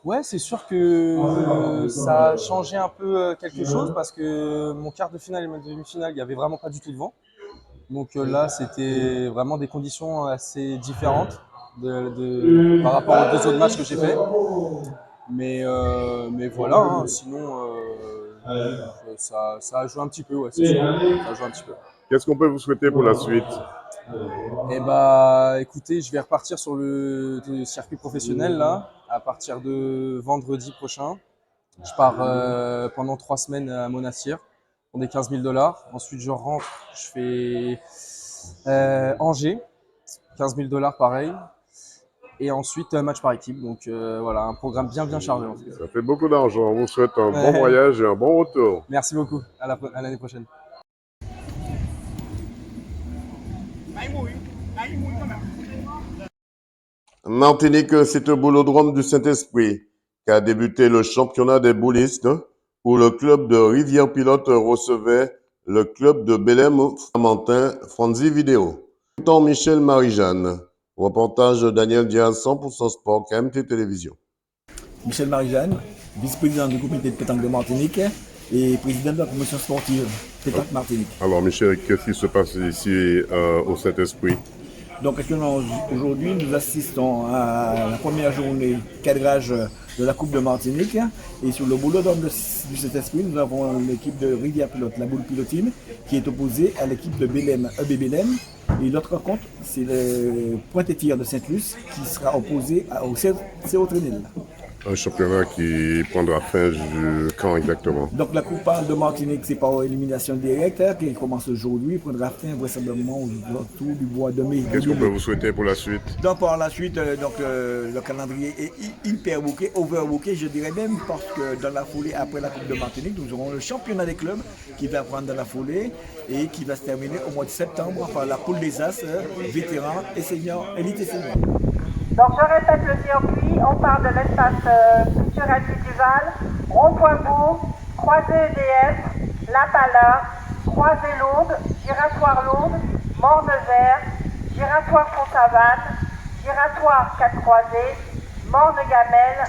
Ouais, c'est sûr que ça a changé un peu quelque chose parce que mon quart de finale et ma demi-finale, il n'y avait vraiment pas du tout de vent. Donc là, c'était vraiment des conditions assez différentes par rapport aux 2 autres matchs que j'ai fait. Mais voilà, hein, sinon, ça a joué un petit peu, ouais, c'est sûr. Ça a joué un petit peu. Qu'est-ce qu'on peut vous souhaiter pour la suite? Eh écoutez, je vais repartir sur le circuit professionnel là, à partir de vendredi prochain. Je pars pendant 3 semaines à Monastir pour des 15 000 $. Ensuite, je rentre, je fais Angers, 15 000 $ pareil. Et ensuite, match par équipe. Donc voilà, un programme bien chargé en tout cas. Ça fait beaucoup d'argent. On vous souhaite un bon voyage et un bon retour. Merci beaucoup. À l'année prochaine. Martinique, c'est au boulodrome du Saint-Esprit qu'a débuté le championnat des boulistes où le club de Rivière-Pilote recevait le club de Belém-Flamantin Franzi Vidéo. Temps Michel Marie-Jeanne. Reportage Daniel Diaz, 100% Sport, KMT Télévision. Michel Marie-Jeanne, vice-président du comité de pétanque de Martinique et président de la promotion sportive pétanque Martinique. Alors Michel, qu'est-ce qui se passe ici au Saint-Esprit? Donc aujourd'hui, nous assistons à la première journée cadrage de la Coupe de Martinique. Et sur le boulodrome du Saint-Esprit, nous avons l'équipe de Rivière-Pilote, la boule pilotine, qui est opposée à l'équipe de Belém, EB Belém. Et l'autre rencontre, c'est le Pointe-et-Tire de Sainte-Luce qui sera opposé au CO Trénil. Un championnat qui prendra fin quand exactement? Donc la Coupe de Martinique, c'est par élimination directe qui commence aujourd'hui, prendra fin vraisemblablement autour du mois de mai. Qu'est-ce qu'on peut vous souhaiter pour la suite? Donc par la suite, le calendrier est hyper booké, overbooké, je dirais même, parce que dans la foulée, après la Coupe de Martinique, nous aurons le championnat des clubs qui va prendre dans la foulée et qui va se terminer au mois de septembre par la poule des As, vétérans et seniors, élite et seniors. Donc je répète le circuit, on part de l'espace culturel du Duval, Rond-Point Bourg, Croisée EDF, La Pala, Croisée Lourdes, Giratoire Lourdes, Morne-Vert, Giratoire Fontavanne, Giratoire 4 Croisées, Morne-Gamelle,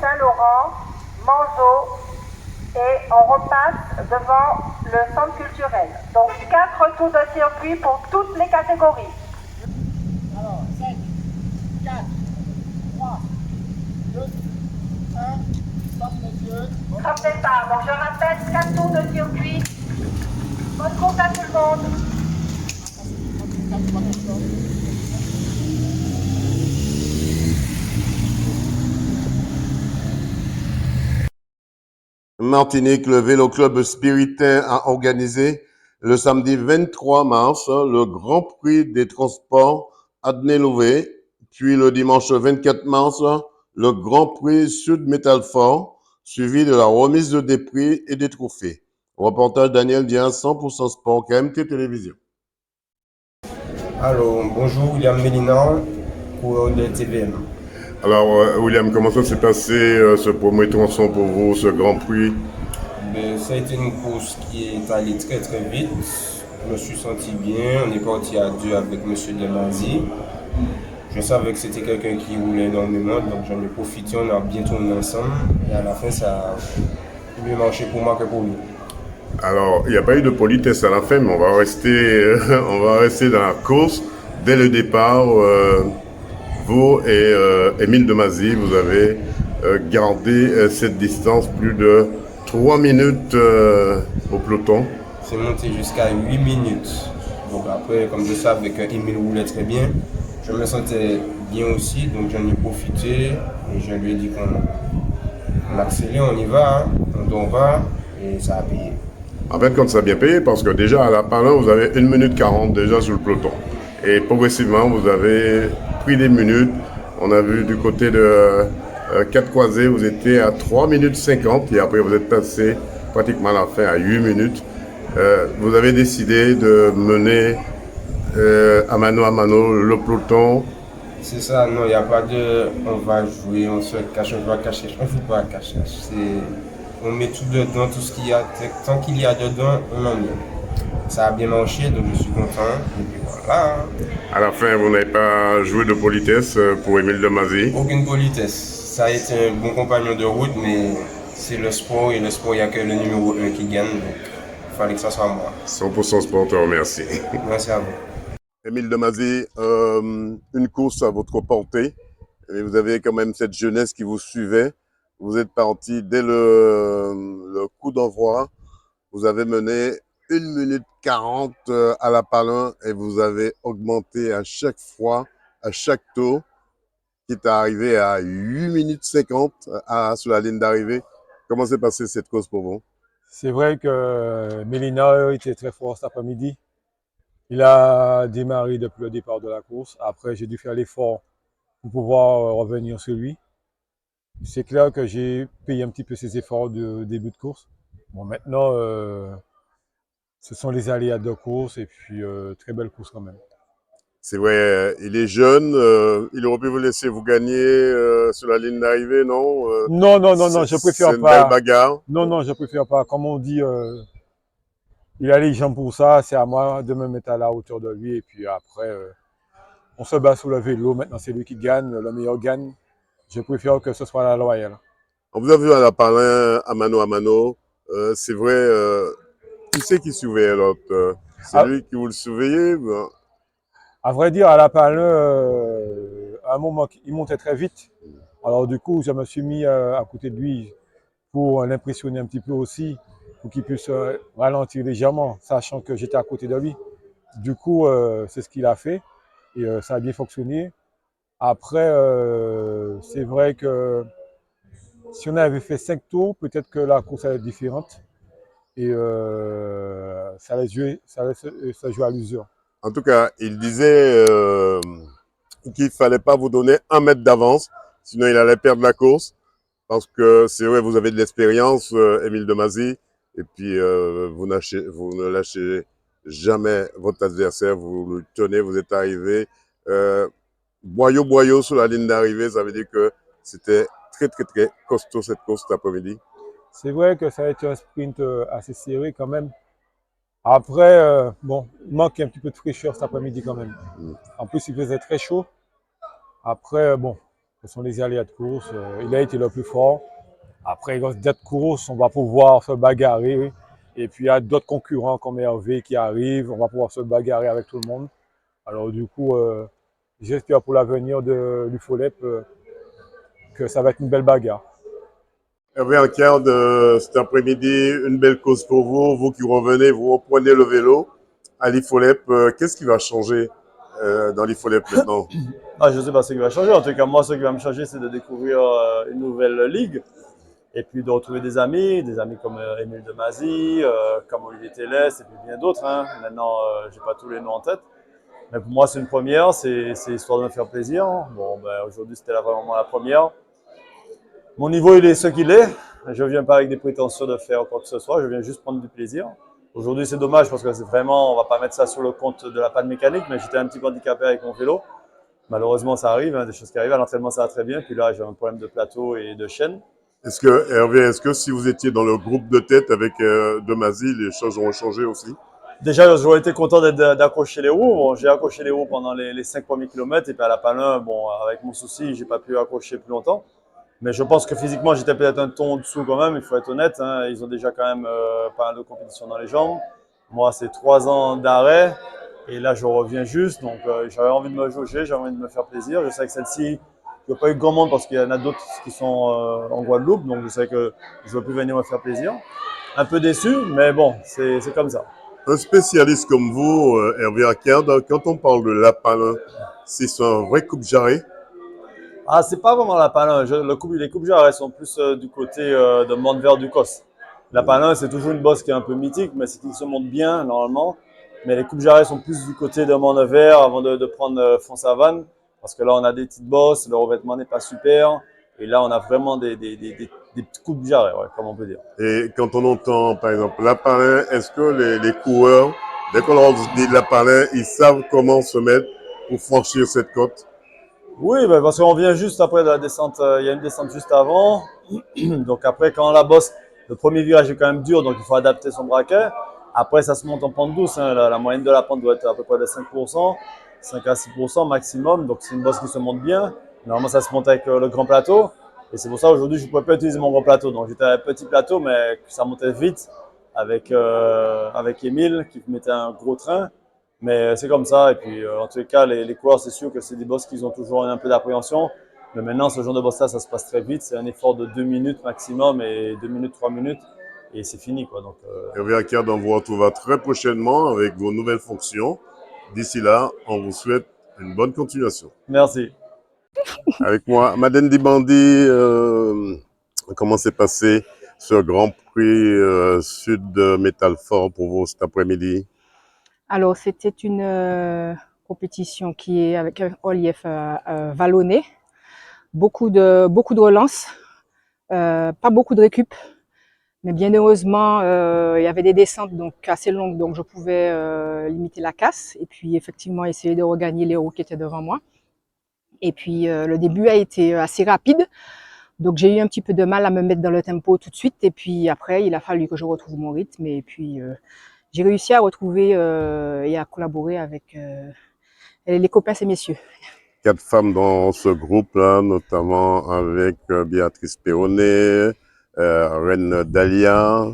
Saint-Laurent, Manzo, et on repasse devant le centre culturel. Donc 4 tours de circuit pour toutes les catégories. Alors 5, 4, 3, 2, 1, stop monsieur. Stop départ. Donc je rappelle 4 tours de circuit. Bonne course à tout le monde. Martinique, le Vélo Club Spiritain a organisé le samedi 23 mars le Grand Prix des transports Adné-Louvet, puis le dimanche 24 mars le Grand Prix Sud Métal Fort, suivi de la remise des prix et des trophées. Reportage Daniel Diaz, 100% Sport, KMT Télévision. Alors, bonjour, William Mélina, coureur de TVM. Alors, William, comment ça s'est passé ce premier tronçon pour vous, ce Grand Prix? Ça a été une course qui est allée très très vite. Je me suis senti bien. On est parti à 2 avec M. Demazi. Je savais que c'était quelqu'un qui roulait énormément, donc j'en ai profité. On a bien tourné ensemble. Et à la fin, ça a mieux marché pour moi que pour lui. Alors, il n'y a pas eu de politesse à la fin, mais on va rester dans la course. Dès le départ, vous et Émile Demazi, vous avez gardé cette distance plus de 3 minutes au peloton. C'est monté jusqu'à 8 minutes. Donc après, comme je savais qu'Émile roulait très bien, je me sentais bien aussi, donc j'en ai profité et je lui ai dit qu'on accélère, on y va, on va, et ça a payé. En fait, comme ça a bien payé, parce que déjà à la Palin, vous avez 1 minute 40 déjà sur le peloton. Et progressivement, vous avez pris des minutes. On a vu du côté de 4 croisés, vous étiez à 3 minutes 50 et après vous êtes passé pratiquement à la fin à 8 minutes. Vous avez décidé de mener à mano le peloton. C'est ça, non, il n'y a pas de on va jouer, on se cache, on va cacher. On ne joue pas à cachage. On met tout dedans, tout ce qu'il y a. Tant qu'il y a dedans, on en met. Ça a bien marché, donc je suis content. Et puis voilà. À la fin, vous n'avez pas joué de politesse pour Émile Demazi? Aucune politesse. Ça a été un bon compagnon de route, mais c'est le sport, et le sport, il n'y a que le numéro 1 qui gagne. Donc il fallait que ça soit moi. 100% Sport, merci. Merci à vous. Émile Demazi, une course à votre portée. Et vous avez quand même cette jeunesse qui vous suivait. Vous êtes parti dès le coup d'envoi. Vous avez mené 1 minute 40 à la Palin et vous avez augmenté à chaque fois, à chaque tour, qui est arrivé à 8 minutes 50 sur la ligne d'arrivée. Comment s'est passée cette course pour vous? C'est vrai que Mélina était très fort cet après-midi. Il a démarré depuis le départ de la course. Après, j'ai dû faire l'effort pour pouvoir revenir sur lui. C'est clair que j'ai payé un petit peu ses efforts de début de course. Bon, maintenant, ce sont les aléas de course et puis très belle course quand même. C'est vrai, il est jeune, il aurait pu vous laisser vous gagner sur la ligne d'arrivée, non? Non, je préfère pas. C'est une belle bagarre. Non, je préfère pas. Comme on dit, il a les jambes pour ça, c'est à moi de me mettre à la hauteur de lui et puis après, on se bat sur le vélo. Maintenant, c'est lui qui gagne, le meilleur gagne. Je préfère que ce soit la loyale. On vous a vu à la Palin, à mano. C'est vrai, qui c'est qui surveillait l'autre? C'est lui qui vous le surveillait? À vrai dire, à la Palin, à un moment, il montait très vite. Alors du coup, je me suis mis à côté de lui pour l'impressionner un petit peu aussi, pour qu'il puisse ralentir légèrement, sachant que j'étais à côté de lui. Du coup, c'est ce qu'il a fait et ça a bien fonctionné. Après, c'est vrai que si on avait fait 5 tours, peut-être que la course allait être différente et ça allait se jouer à l'usure. En tout cas, il disait qu'il ne fallait pas vous donner 1 mètre d'avance, sinon il allait perdre la course. Parce que c'est vrai, vous avez de l'expérience, Émile Demazi, et puis vous ne lâchez jamais votre adversaire, vous le tenez, vous êtes arrivé. Boyau sur la ligne d'arrivée, ça veut dire que c'était très costaud cette course cet après-midi. C'est vrai que ça a été un sprint assez serré quand même. Après, bon, il manque un petit peu de fraîcheur cet après-midi quand même. En plus, il faisait très chaud. Après, bon, ce sont les aléas de course. Il a été le plus fort. Après, dans d'autres courses, on va pouvoir se bagarrer. Et puis, il y a d'autres concurrents comme Hervé qui arrivent. On va pouvoir se bagarrer avec tout le monde. Alors, du coup, j'espère pour l'avenir de l'UFOLEP que ça va être une belle bagarre. Hervé Ancarde, cet après-midi, une belle cause pour vous. Vous qui revenez, vous reprenez le vélo à l'IFOLEP. Qu'est-ce qui va changer dans l'IFOLEP maintenant? Je ne sais pas ce qui va changer. En tout cas, moi, ce qui va me changer, c'est de découvrir une nouvelle ligue et puis de retrouver des amis comme Émile Demazy, comme Olivier Télès et puis bien d'autres. Hein. Maintenant, je n'ai pas tous les noms en tête. Mais pour moi, c'est une première, c'est histoire de me faire plaisir. Bon, aujourd'hui, c'était vraiment la première. Mon niveau, il est ce qu'il est. Je ne viens pas avec des prétentions de faire quoi que ce soit, je viens juste prendre du plaisir. Aujourd'hui, c'est dommage parce que c'est vraiment, on ne va pas mettre ça sur le compte de la panne mécanique, mais j'étais un petit peu handicapé avec mon vélo. Malheureusement, ça arrive, hein, des choses qui arrivent. À l'entraînement, ça va très bien. Puis là, j'ai un problème de plateau et de chaîne. Hervé, est-ce que si vous étiez dans le groupe de tête avec Demazy, les choses auront changé aussi? Déjà, j'aurais été content d'accrocher les roues. Bon, j'ai accroché les roues pendant les 5 premiers kilomètres. Et puis à la Palin, bon, avec mon souci, je n'ai pas pu accrocher plus longtemps. Mais je pense que physiquement, j'étais peut-être un ton en dessous quand même, il faut être honnête. Hein. Ils ont déjà quand même pas mal de compétition dans les jambes. Moi, c'est 3 ans d'arrêt. Et là, je reviens juste. Donc, j'avais envie de me jauger, j'avais envie de me faire plaisir. Je sais que celle-ci, il n'y a pas eu grand monde parce qu'il y en a d'autres qui sont en Guadeloupe. Donc, je sais que je ne vais plus venir me faire plaisir. Un peu déçu, mais bon, c'est comme ça. Un spécialiste comme vous, Hervé Ancarde, quand on parle de la Palin, c'est un vrai coupe-jarret? Ah, c'est pas vraiment la Palin. Les coupes-jarrets sont plus du côté de Montvert-du-Cos. La Palin, c'est toujours une bosse qui est un peu mythique, mais c'est qui se monte bien normalement. Mais les coupes-jarrets sont plus du côté de Montvert avant de prendre Font-Savane. Parce que là, on a des petites bosses, le revêtement n'est pas super. Et là, on a vraiment des petites coupes-jarrets, ouais, comme on peut dire. Et quand on entend, par exemple, la Palin, est-ce que les coureurs, dès qu'on leur dit la Palin, ils savent comment se mettre pour franchir cette côte? Oui, parce qu'on vient juste après de la descente, il y a une descente juste avant. Donc après, quand la bosse, le premier virage est quand même dur, donc il faut adapter son braquet. Après, ça se monte en pente douce. Hein. La moyenne de la pente doit être à peu près de 5%, 5 à 6% maximum. Donc c'est une bosse qui se monte bien. Normalement, ça se monte avec le grand plateau. Et c'est pour ça aujourd'hui, je ne pouvais pas utiliser mon grand plateau. Donc j'étais à un petit plateau, mais ça montait vite avec Émile qui mettait un gros train. Mais c'est comme ça. Et puis en tous les cas, les coureurs, c'est sûr que c'est des bosses qui ont toujours un peu d'appréhension. Mais maintenant, ce genre de boss-là, ça se passe très vite. C'est un effort de 2 minutes maximum et 2 minutes, 3 minutes. Et c'est fini, quoi. Donc, Hervé Ancarde, on vous retrouvera très prochainement avec vos nouvelles fonctions. D'ici là, on vous souhaite une bonne continuation. Merci. Avec moi, Madeleine Dibandi, comment s'est passé ce Grand Prix Sud Métal Fort pour vous cet après-midi? Alors, c'était une compétition qui est avec un relief vallonné, beaucoup de relances, pas beaucoup de récup, mais bien heureusement, il y avait des descentes donc assez longues, donc je pouvais limiter la casse et puis effectivement essayer de regagner les roues qui étaient devant moi. Et puis le début a été assez rapide, donc j'ai eu un petit peu de mal à me mettre dans le tempo tout de suite et puis après, il a fallu que je retrouve mon rythme et puis j'ai réussi à retrouver et à collaborer avec les copains, ces messieurs. 4 femmes dans ce groupe-là, notamment avec Béatrice Perronnet, Reine Dalia.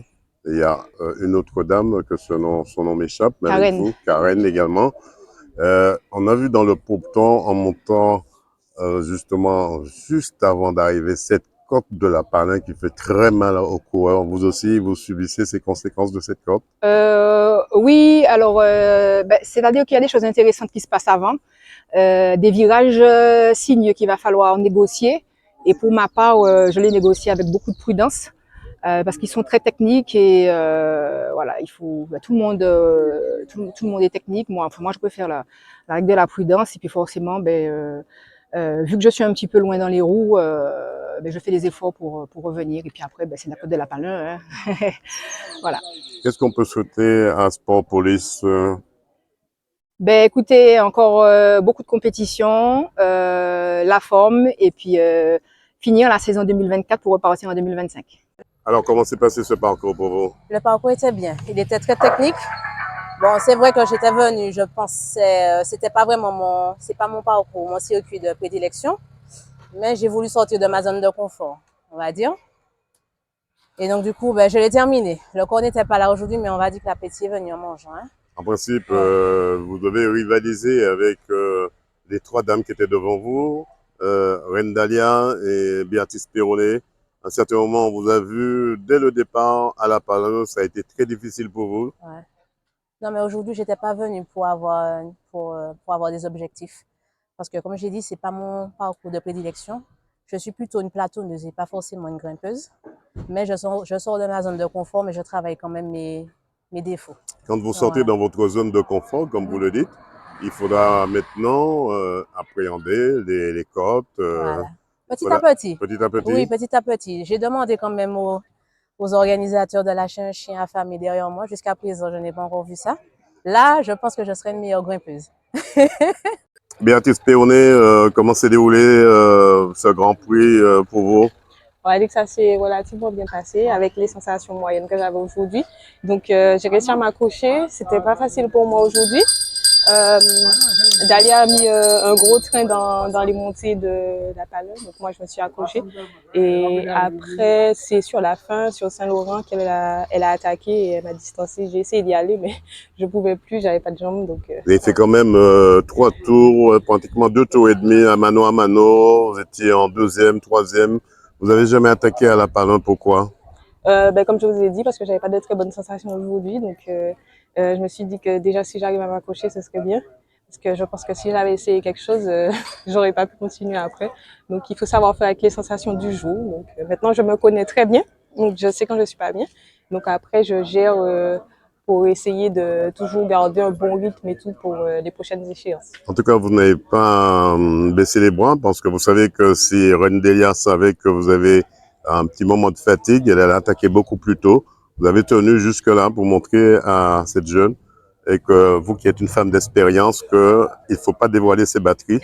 Il y a une autre dame que son nom m'échappe, mais avec vous, Karen également. On a vu dans le peloton en montant justement juste avant d'arriver cette côte de la Palin qui fait très mal aux coureurs. Vous aussi, vous subissez ces conséquences de cette côte? Oui, alors c'est-à-dire qu'il y a des choses intéressantes qui se passent avant, des virages signeux qu'il va falloir négocier. Et pour ma part, je les négocie avec beaucoup de prudence parce qu'ils sont très techniques et voilà, il faut tout le monde est technique. Moi, je préfère la règle de la prudence et puis forcément, vu que je suis un petit peu loin dans les roues, je fais des efforts pour revenir. Et puis après, c'est la côte de la Palin. Hein. Voilà. Qu'est-ce qu'on peut souhaiter à Sport Police? Écoutez, encore beaucoup de compétitions, la forme et puis finir la saison 2024 pour repartir en 2025. Alors, comment s'est passé ce parcours pour vous? Le parcours était bien. Il était très technique. Bon, c'est vrai que j'étais venue, je pensais, c'était pas vraiment c'est pas mon parcours, mon circuit de prédilection, mais j'ai voulu sortir de ma zone de confort, on va dire. Et donc, du coup, ben, je l'ai terminé. Le corps n'était pas là aujourd'hui, mais on va dire que l'appétit est venu en mangeant. Hein. En principe, vous devez rivaliser avec les 3 dames qui étaient devant vous, Reine Dalia et Béatrice Perronnet. À un certain moment, on vous a vu dès le départ à la Palin, ça a été très difficile pour vous. Ouais. Non, mais aujourd'hui, je n'étais pas venue pour avoir des objectifs. Parce que, comme j'ai dit, ce n'est pas mon parcours de prédilection. Je suis plutôt une platonneuse et pas forcément une grimpeuse. Mais je sors de ma zone de confort, mais je travaille quand même mes défauts. Quand vous sortez dans votre zone de confort, comme vous le dites, il faudra maintenant appréhender les côtes. Voilà. Petit à petit. Petit à petit. Oui, petit à petit. J'ai demandé quand même aux organisateurs de lâcher un chien affamé derrière moi. Jusqu'à présent, je n'ai pas encore vu ça. Là, je pense que je serai une meilleure grimpeuse. Béatrice Perronnet, comment s'est déroulé ce Grand Prix pour vous? On va dire que ça s'est relativement bien passé avec les sensations moyennes que j'avais aujourd'hui. Donc, j'ai réussi à m'accrocher. C'était pas facile pour moi aujourd'hui. Dalia a mis un gros train dans les montées de la Palin. Donc, moi, je me suis accrochée. Et après, c'est sur la fin, sur Saint-Laurent, qu'elle a attaqué et elle m'a distancée. J'ai essayé d'y aller, mais je pouvais plus, j'avais pas de jambes. Donc, vous avez fait quand même 3 tours, pratiquement 2 tours et demi à mano. Vous étiez en 2e, 3e. Vous n'avez jamais attaqué à la Palin, pourquoi? Comme je vous ai dit, parce que j'avais pas de très bonnes sensations aujourd'hui. Donc, je me suis dit que déjà, si j'arrive à m'accrocher, ce serait bien. Parce que je pense que si j'avais essayé quelque chose, j'aurais pas pu continuer après. Donc, il faut savoir faire avec les sensations du jour. Donc, maintenant, je me connais très bien. Donc, je sais quand je suis pas bien. Donc, après, je gère pour essayer de toujours garder un bon rythme et tout pour les prochaines échéances. En tout cas, vous n'avez pas baissé les bras parce que vous savez que si Reine Delia savait que vous avez un petit moment de fatigue, elle allait attaquer beaucoup plus tôt. Vous avez tenu jusque-là pour montrer à cette jeune et que vous qui êtes une femme d'expérience, qu'il ne faut pas dévoiler ses batteries.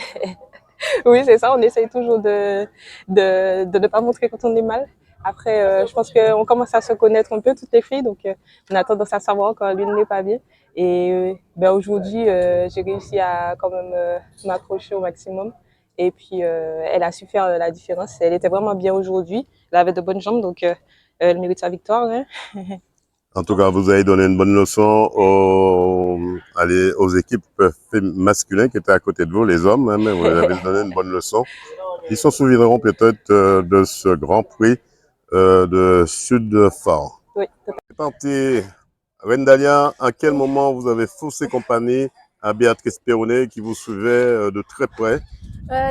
Oui, c'est ça. On essaye toujours de ne pas montrer quand on est mal. Après, je pense qu'on commence à se connaître un peu, toutes les filles, donc on a tendance à savoir quand l'une n'est pas bien. Et aujourd'hui, j'ai réussi à quand même m'accrocher au maximum. Et puis, elle a su faire la différence. Elle était vraiment bien aujourd'hui. Elle avait de bonnes jambes, donc elle mérite sa victoire. Hein. En tout cas, vous avez donné une bonne leçon aux équipes masculines qui étaient à côté de vous, les hommes, hein, mais vous avez donné une bonne leçon. Ils se souviendront peut-être de ce Grand Prix de Sud-Fort. Oui, c'est parti. Reine Dalia, à quel moment vous avez faussé compagnie à Béatrice Perronnet qui vous suivait de très près?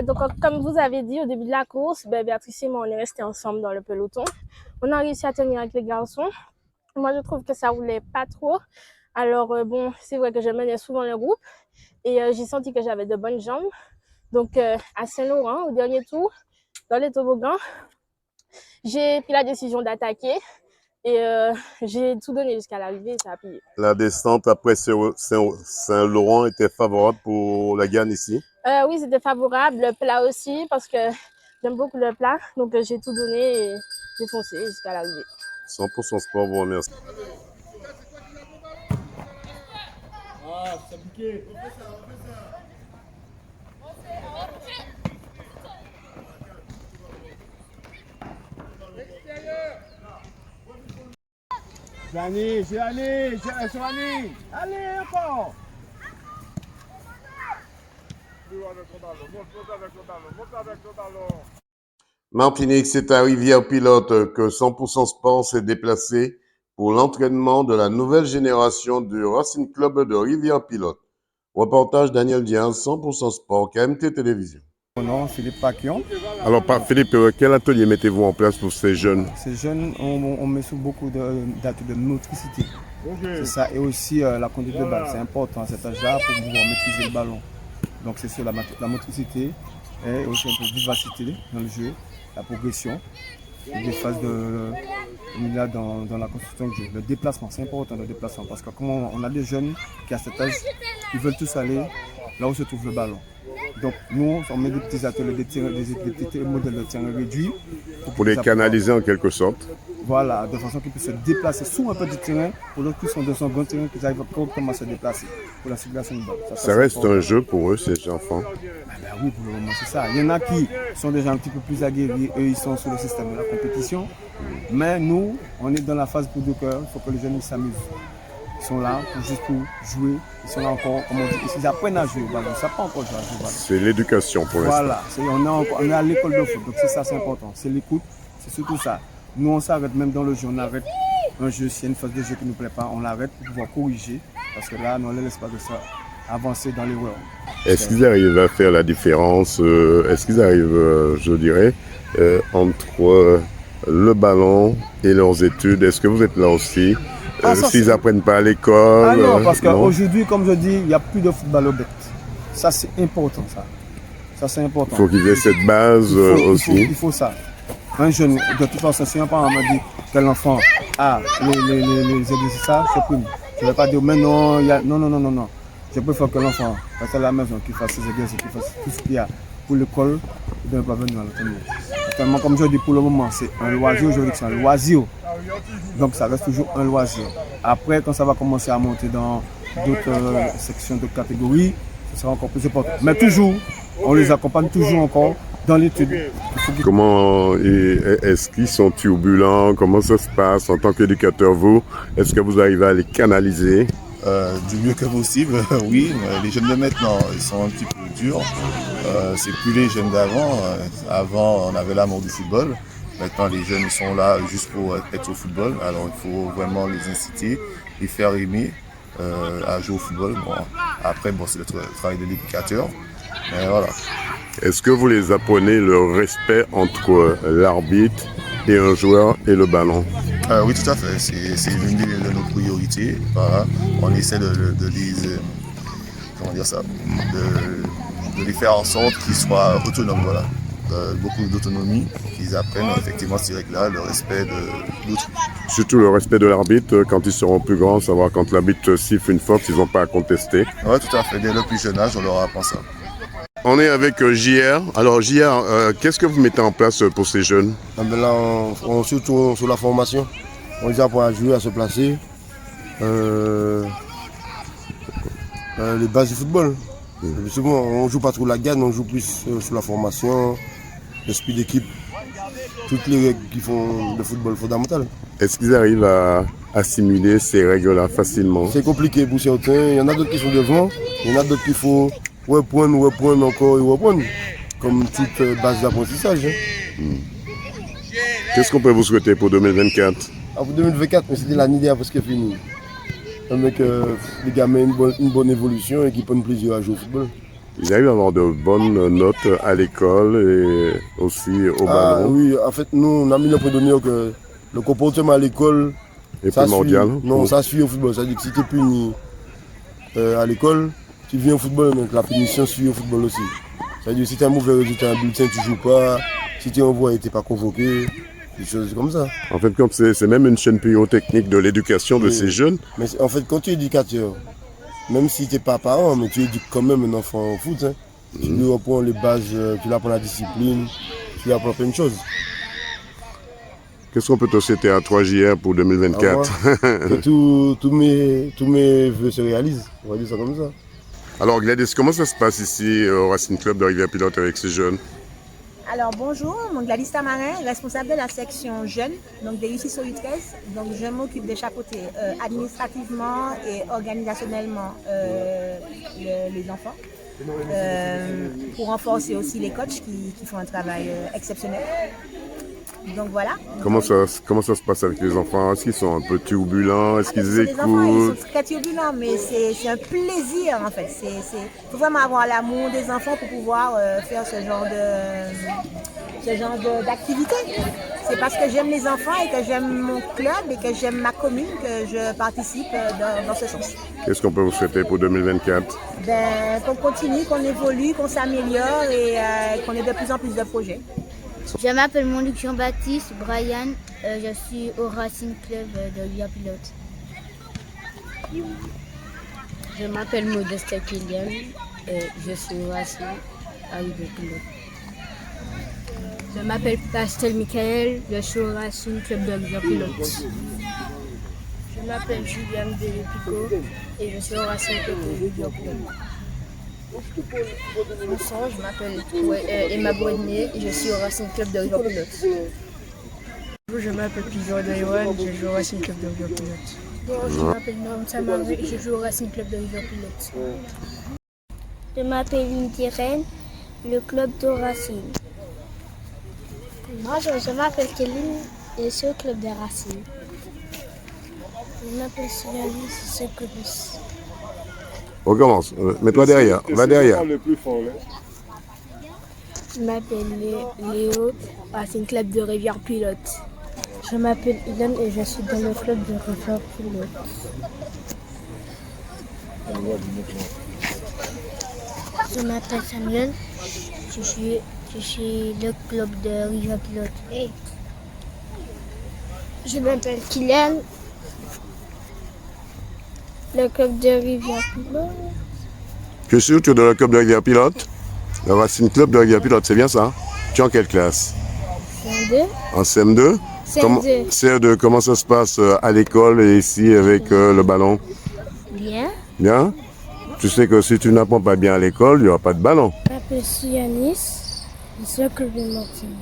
Donc, comme vous avez dit au début de la course, Béatrice et moi, on est restés ensemble dans le peloton. On a réussi à tenir avec les garçons. Moi, je trouve que ça roulait pas trop. Alors, bon, c'est vrai que je menais souvent le groupe et j'ai senti que j'avais de bonnes jambes. Donc, à Saint-Laurent, au dernier tour, dans les toboggans, j'ai pris la décision d'attaquer et j'ai tout donné jusqu'à l'arrivée et ça a plié. La descente après Saint-Laurent était favorable pour la gagne ici? Oui, c'était favorable. Le plat aussi, parce que j'aime beaucoup le plat. Donc, j'ai tout donné et j'ai foncé jusqu'à l'arrivée. 100% Sport vous remercie. Gianni, allez encore. Martinique, c'est à Rivière-Pilote que 100% Sport s'est déplacé pour l'entraînement de la nouvelle génération du Racing Club de Rivière-Pilote. Reportage Daniel Diaz, 100% Sport, KMT Télévision. Mon nom est Philippe Paquion. Alors, Philippe, quel atelier mettez-vous en place pour ces jeunes? Ces jeunes, on met sur beaucoup d'ateliers de motricité. C'est ça, et aussi la conduite de balle. C'est important à cet âge-là pour pouvoir maîtriser le ballon. Donc, c'est sur la motricité et aussi un peu de vivacité dans le jeu, la progression, des phases dans la construction du jeu. Le déplacement, c'est important le déplacement parce que comme on a des jeunes qui à cet âge, ils veulent tous aller là où se trouve le ballon. Donc nous, on met des petits ateliers, des petits modèles de terrain réduits. Pour les canaliser en quelque sorte. Voilà, de façon qu'ils puissent se déplacer sur un petit terrain, pour d'autres qui sont dans un grand terrain, qu'ils arrivent comment se déplacer pour la circulation du ballon. Ça reste un jeu pour eux, ces enfants. Oui, pour le moment, c'est ça. Il y en a qui sont déjà un petit peu plus aguerris, eux, ils sont sur le système de la compétition. Mais nous, on est dans la phase pour 2 cœurs. Il faut que les jeunes s'amusent. Ils sont là juste pour jouer. Ils sont là encore, comme on dit, ils apprennent à jouer au ballon. Ça pas encore jouer au ballon. C'est l'éducation pour l'instant. Voilà, on est à l'école de foot, donc c'est ça, c'est important. C'est l'écoute, c'est surtout ça. Nous, on s'arrête même dans le jeu, on arrête un jeu, s'il y a une phase de jeu qui ne nous plaît pas, on l'arrête pour pouvoir corriger. Parce que là, on ne laisse pas de ça avancer dans l'erreur. Est-ce qu'ils arrivent à faire la différence, est-ce qu'ils arrivent, je dirais, entre le ballon et leurs études? Est-ce que vous êtes là aussi? S'ils n'apprennent pas à l'école? Ah non, parce qu'aujourd'hui, comme je dis, il n'y a plus de football au bec. Ça, c'est important, ça. Ça, c'est important. Il faut qu'ils aient cette base aussi. Il faut ça. Un jeune, de toute façon, si un parent m'a dit que l'enfant a les exercices, ça, c'est prime. Je ne vais pas dire, mais non, non. Je préfère que l'enfant reste à la maison, qu'il fasse ses exercices, qu'il fasse tout ce qu'il y a pour l'école, il ne doit pas venir à l'automne. Tellement, comme je dis, pour le moment, c'est un loisir. Je dis que c'est un loisir. Donc, ça reste toujours un loisir. Après, quand ça va commencer à monter dans d'autres sections, d'autres catégories, ce sera encore plus important. Mais toujours, on les accompagne toujours encore dans l'étude. Comment est-ce qu'ils sont turbulents? Comment ça se passe en tant qu'éducateur, vous? Est-ce que vous arrivez à les canaliser? Du mieux que possible, oui. Les jeunes de maintenant, ils sont un petit peu durs. C'est plus les jeunes d'avant. Avant, on avait l'amour du football. Maintenant, les jeunes ils sont là juste pour être au football. Alors, il faut vraiment les inciter, les faire aimer à jouer au football. Bon, après, c'est le travail de l'éducateur. Mais voilà. Est-ce que vous les apprenez le respect entre l'arbitre et un joueur et le ballon? Oui, tout à fait. C'est l'une de nos priorités. Voilà. On essaie de les, comment dire ça, de les faire en sorte qu'ils soient autonomes. Voilà. Beaucoup d'autonomie, qu'ils apprennent effectivement ces règles-là, le respect de l'autre. Surtout le respect de l'arbitre quand ils seront plus grands, savoir quand l'arbitre siffle une faute, ils n'ont pas à contester. Oui, tout à fait. Dès le plus jeune âge, on leur apprend ça. On est avec JR. Alors JR, qu'est-ce que vous mettez en place pour ces jeunes? Là, on surtout sur la formation. On les apprend à jouer, à se placer. Les bases du football. Souvent, on ne joue pas trop la gagne, on joue plus sur la formation, l'esprit d'équipe, toutes les règles qui font le football fondamental. Est-ce qu'ils arrivent à assimiler ces règles-là facilement? C'est compliqué pour certains. Il y en a d'autres qui sont devant, il y en a d'autres qu'il faut reprendre encore et reprendre, comme toute base d'apprentissage. Qu'est-ce qu'on peut vous souhaiter pour 2024? Pour 2024, c'était l'année dernière presque finie. Avec les gamins une bonne évolution et qui prennent plaisir à jouer au football. Ils arrivent à avoir de bonnes notes à l'école et aussi au ballon. Oui, en fait, nous, on a mis le point de donner que le comportement à l'école est primordial. Non, ça suit au football. C'est-à-dire que si tu es puni à l'école, tu viens au football, donc la punition suit au football aussi. C'est-à-dire que si tu as un mauvais résultat, un bulletin, tu ne joues pas. Si tu es envoyé, tu n'es pas convoqué. Des choses comme ça. En fait, comme c'est même une chaîne pyrotechnique de l'éducation de ces jeunes. Mais en fait, quand tu es éducateur, même si tu n'es pas parent, mais tu éduques quand même un enfant au foot. Hein. Tu lui apprends les bases, tu lui apprends la discipline, tu lui apprends plein de choses. Qu'est-ce qu'on peut te souhaiter à 3JR pour 2024? Que tous mes vœux se réalisent, on va dire ça comme ça. Alors Gladys, comment ça se passe ici au Racing Club de Rivière-Pilote avec ces jeunes? Alors bonjour, mon Gladys Tamarin, responsable de la section jeunes, donc de ici sur U13. Donc je m'occupe de chapeauter administrativement et organisationnellement les enfants, pour renforcer aussi les coachs qui font un travail exceptionnel. Donc voilà. Comment ça se passe avec les enfants? Est-ce qu'ils sont un peu turbulents? Est-ce qu'ils écoutent? Les enfants, ils sont très turbulents, mais c'est un plaisir en fait. Il faut vraiment avoir l'amour des enfants pour pouvoir faire ce genre d'activité. C'est parce que j'aime les enfants et que j'aime mon club et que j'aime ma commune que je participe dans ce sens. Qu'est-ce qu'on peut vous souhaiter pour 2024? Qu'on continue, qu'on évolue, qu'on s'améliore et qu'on ait de plus en plus de projets. Je m'appelle Monique Jean-Baptiste Brian, je suis au Racing Club de Rivière-Pilote. Je m'appelle Modeste Kylian, je suis au Racing à Rivière-Pilote. Je m'appelle Pastel Michael, je suis au Racing Club de Rivière-Pilote. Je m'appelle Julien Delepicot et je suis au Racing Club de Rivière-Pilote. Bonsoir, je m'appelle Emma Brodney et je suis au Racing Club de Rivière-Pilote. Je m'appelle Pizarro Daïwan, je joue au Racing Club de River Pilote. Je m'appelle Norm Samaré et je joue au Racing Club de River Pilote. Je m'appelle Lindy Rennes, le club de Racing. Moi, je m'appelle Kéline et je suis au club de Racing. Je m'appelle Sylvie, je suis au club de Racing. On commence. Mets-toi derrière. Va derrière. Je m'appelle Léo, Racing Club de Rivière Pilote. Je m'appelle Ilan et je suis dans le club de Rivière Pilote. Je m'appelle Samuel, je suis le club de Rivière Pilote. Hey. Je m'appelle Kylian, le club de Rivière Pilote. Je suis sûr que tu es dans le club de Rivière Pilote. Le Racing Club de Rivière Pilote, c'est bien ça? Tu es en quelle classe? CM2. En CM2? CM2. CM2, comment ça se passe à l'école et ici avec le ballon? Bien. Bien? Tu sais que si tu n'apprends pas bien à l'école, il n'y aura pas de ballon. Je m'appelle Yanis, je suis au club de Martinique.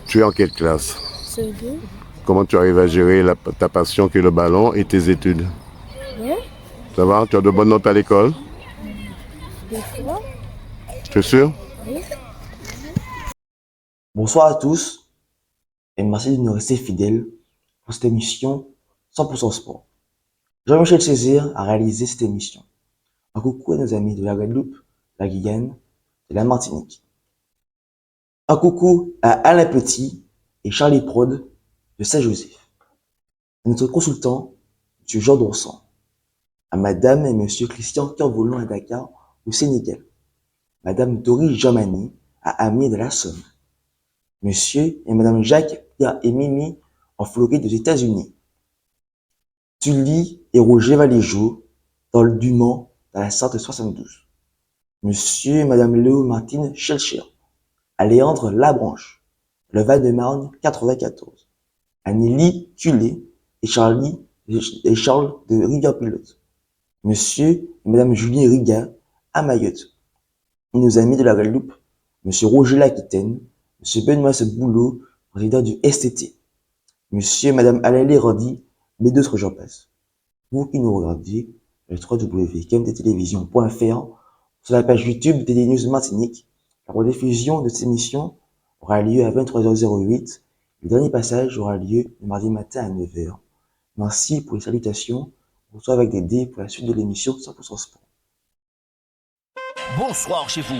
Tu es en quelle classe? CE2. Comment tu arrives à gérer ta passion qui est le ballon et tes études? Bien. Ça va? Tu as de bonnes notes à l'école? Des fois. Tu es sûr? Oui. Bonsoir à tous et merci de nous rester fidèles pour cette émission 100% sport. Jean-Michel Césaire a réalisé cette émission. Un coucou à nos amis de la Guadeloupe, la Guyane et la Martinique. Un coucou à Alain Petit et Charlie Prod de Saint-Joseph. À notre consultant, M. Jean Donsan. À Madame et M. Christian Cœur-Volant à Dakar au Sénégal. Madame Doris Jamani à Amiens de la Somme. Monsieur et Madame Jacques, Pierre et Mimi en Floride aux États-Unis. Tully et Roger Valéjo dans le Dumont dans la Sarthe 72. Monsieur et Madame Léo Martine Schelcher à Léandre Labranche, le Val-de-Marne 94. À Nelly Culé et Charles de Rivière-Pilote. Monsieur et Madame Julien Riga à Mayotte. Et nos amis de la Guadeloupe, Monsieur Roger L'Aquitaine, Monsieur Benoît Boulot, président du STT, Monsieur et Madame Alain Rodi, mais d'autres j'en passe. Vous qui nous regardez, le www.kmttelevision.fr, sur la page YouTube des News Martinique, la rediffusion de cette émission aura lieu à 23h08. Le dernier passage aura lieu le mardi matin à 9h. Merci pour les salutations. On se retrouve avec des dés pour la suite de l'émission 100% Sport. Bonsoir chez vous.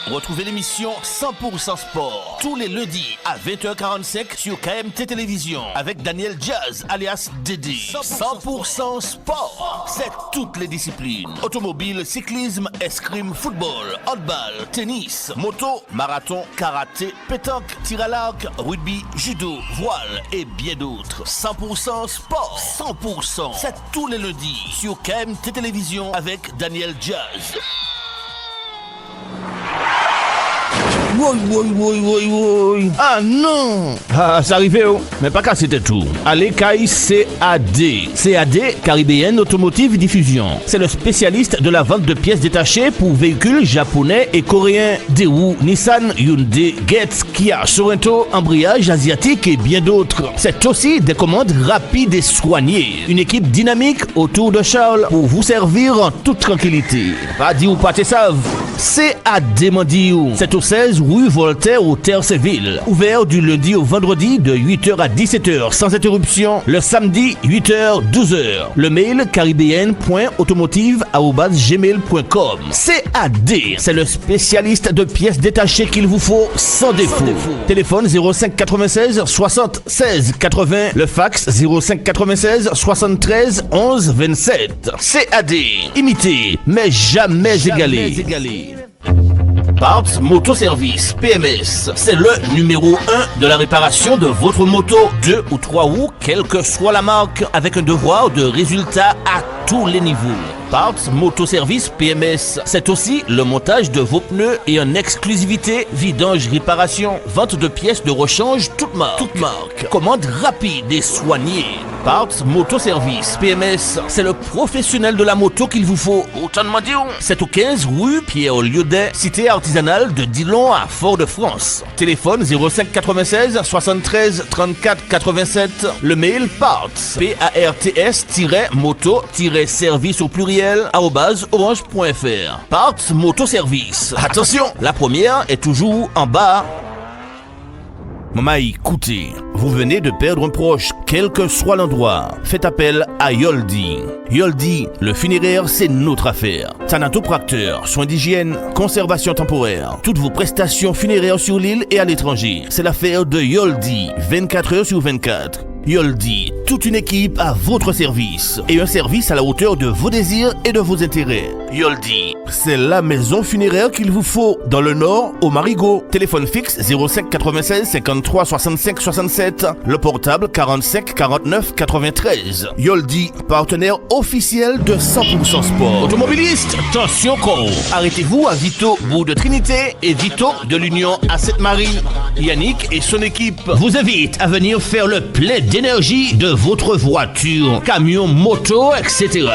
Retrouvez l'émission 100% Sport tous les lundis à 20h45 sur KMT Télévision avec Daniel Jazz alias Dédé. 100% Sport, c'est toutes les disciplines. Automobile, cyclisme, escrime, football, handball, tennis, moto, marathon, karaté, pétanque, tir à l'arc, rugby, judo, voile et bien d'autres. 100% Sport, 100%, c'est tous les lundis sur KMT Télévision avec Daniel Jazz. Oui. Ah non! Ah, ça arrivait, oh. Mais pas qu'à c'était tout. Allez, Kai CAD. CAD, Caribbean Automotive Diffusion. C'est le spécialiste de la vente de pièces détachées pour véhicules japonais et coréens. Daewoo, Nissan, Hyundai, Getz, Kia, Sorento, embrayage asiatique et bien d'autres. C'est aussi des commandes rapides et soignées. Une équipe dynamique autour de Charles pour vous servir en toute tranquillité. Pas dit ou pas te savent. CAD Mandiou. C'est au 16 rue Voltaire au Terre-Séville. Ouvert du lundi au vendredi de 8h à 17h sans interruption. Le samedi 8h 12h. Le mail caribbean.automotive@gmail.com. CAD, c'est le spécialiste de pièces détachées qu'il vous faut sans défaut. Téléphone 05 96 60 16 80. Le fax 05 96 73 11 27. CAD, imité mais jamais égalé. Parts Motoservice PMS, c'est le numéro 1 de la réparation de votre moto, 2 ou 3 roues, quelle que soit la marque, avec un devoir de résultat à tous les niveaux. Parts Motoservice PMS, c'est aussi le montage de vos pneus et en exclusivité, vidange, réparation, vente de pièces de rechange, toute marque. Commande rapide et soignée. Parts Moto Service, PMS, c'est le professionnel de la moto qu'il vous faut. Autant de dire, c'est au 15 rue Pierre-Liaudet, cité artisanale de Dillon à Fort-de-France. Téléphone 05 96 73 34 87. Le mail parts, parts-moto-service au pluriel, @orange.fr. Parts Moto Service. Attention, la première est toujours en bas. Maman, écoutez, vous venez de perdre un proche, quel que soit l'endroit. Faites appel à Yoldi. Yoldi, le funéraire, c'est notre affaire. Thanatopracteur, soins d'hygiène, conservation temporaire. Toutes vos prestations funéraires sur l'île et à l'étranger. C'est l'affaire de Yoldi, 24 heures sur 24. Yoldi, toute une équipe à votre service et un service à la hauteur de vos désirs et de vos intérêts. Yoldi, c'est la maison funéraire qu'il vous faut dans le Nord au Marigot. Téléphone fixe 05 96 53 65 67, le portable 45 49 93. Yoldi, partenaire officiel de 100% Sport. Automobiliste, attention con. Arrêtez-vous à Vito, bout de Trinité et Vito de l'Union à Sainte-Marie. Yannick et son équipe vous invitent à venir faire le plein d'énergie de votre voiture, camion, moto, etc.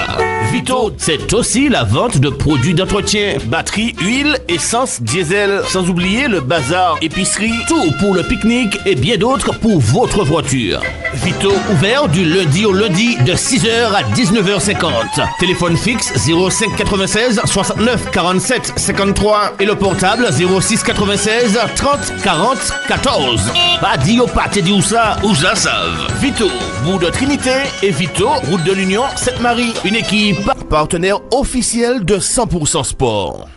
Vito, c'est aussi la vente de produits d'entretien, batterie, huile, essence, diesel, sans oublier le bazar, épicerie, tout pour le pique-nique et bien d'autres pour votre voiture. Vito, ouvert du lundi au lundi de 6h à 19h50. Téléphone fixe 05 96 69 47 53 et le portable 06 96 30 40 14. Pas dit au pâté dit où ça, où ça savent. Vito, bout de Trinité et Vito, route de l'Union, Sainte-Marie. Une équipe partenaire officielle de 100% Sport.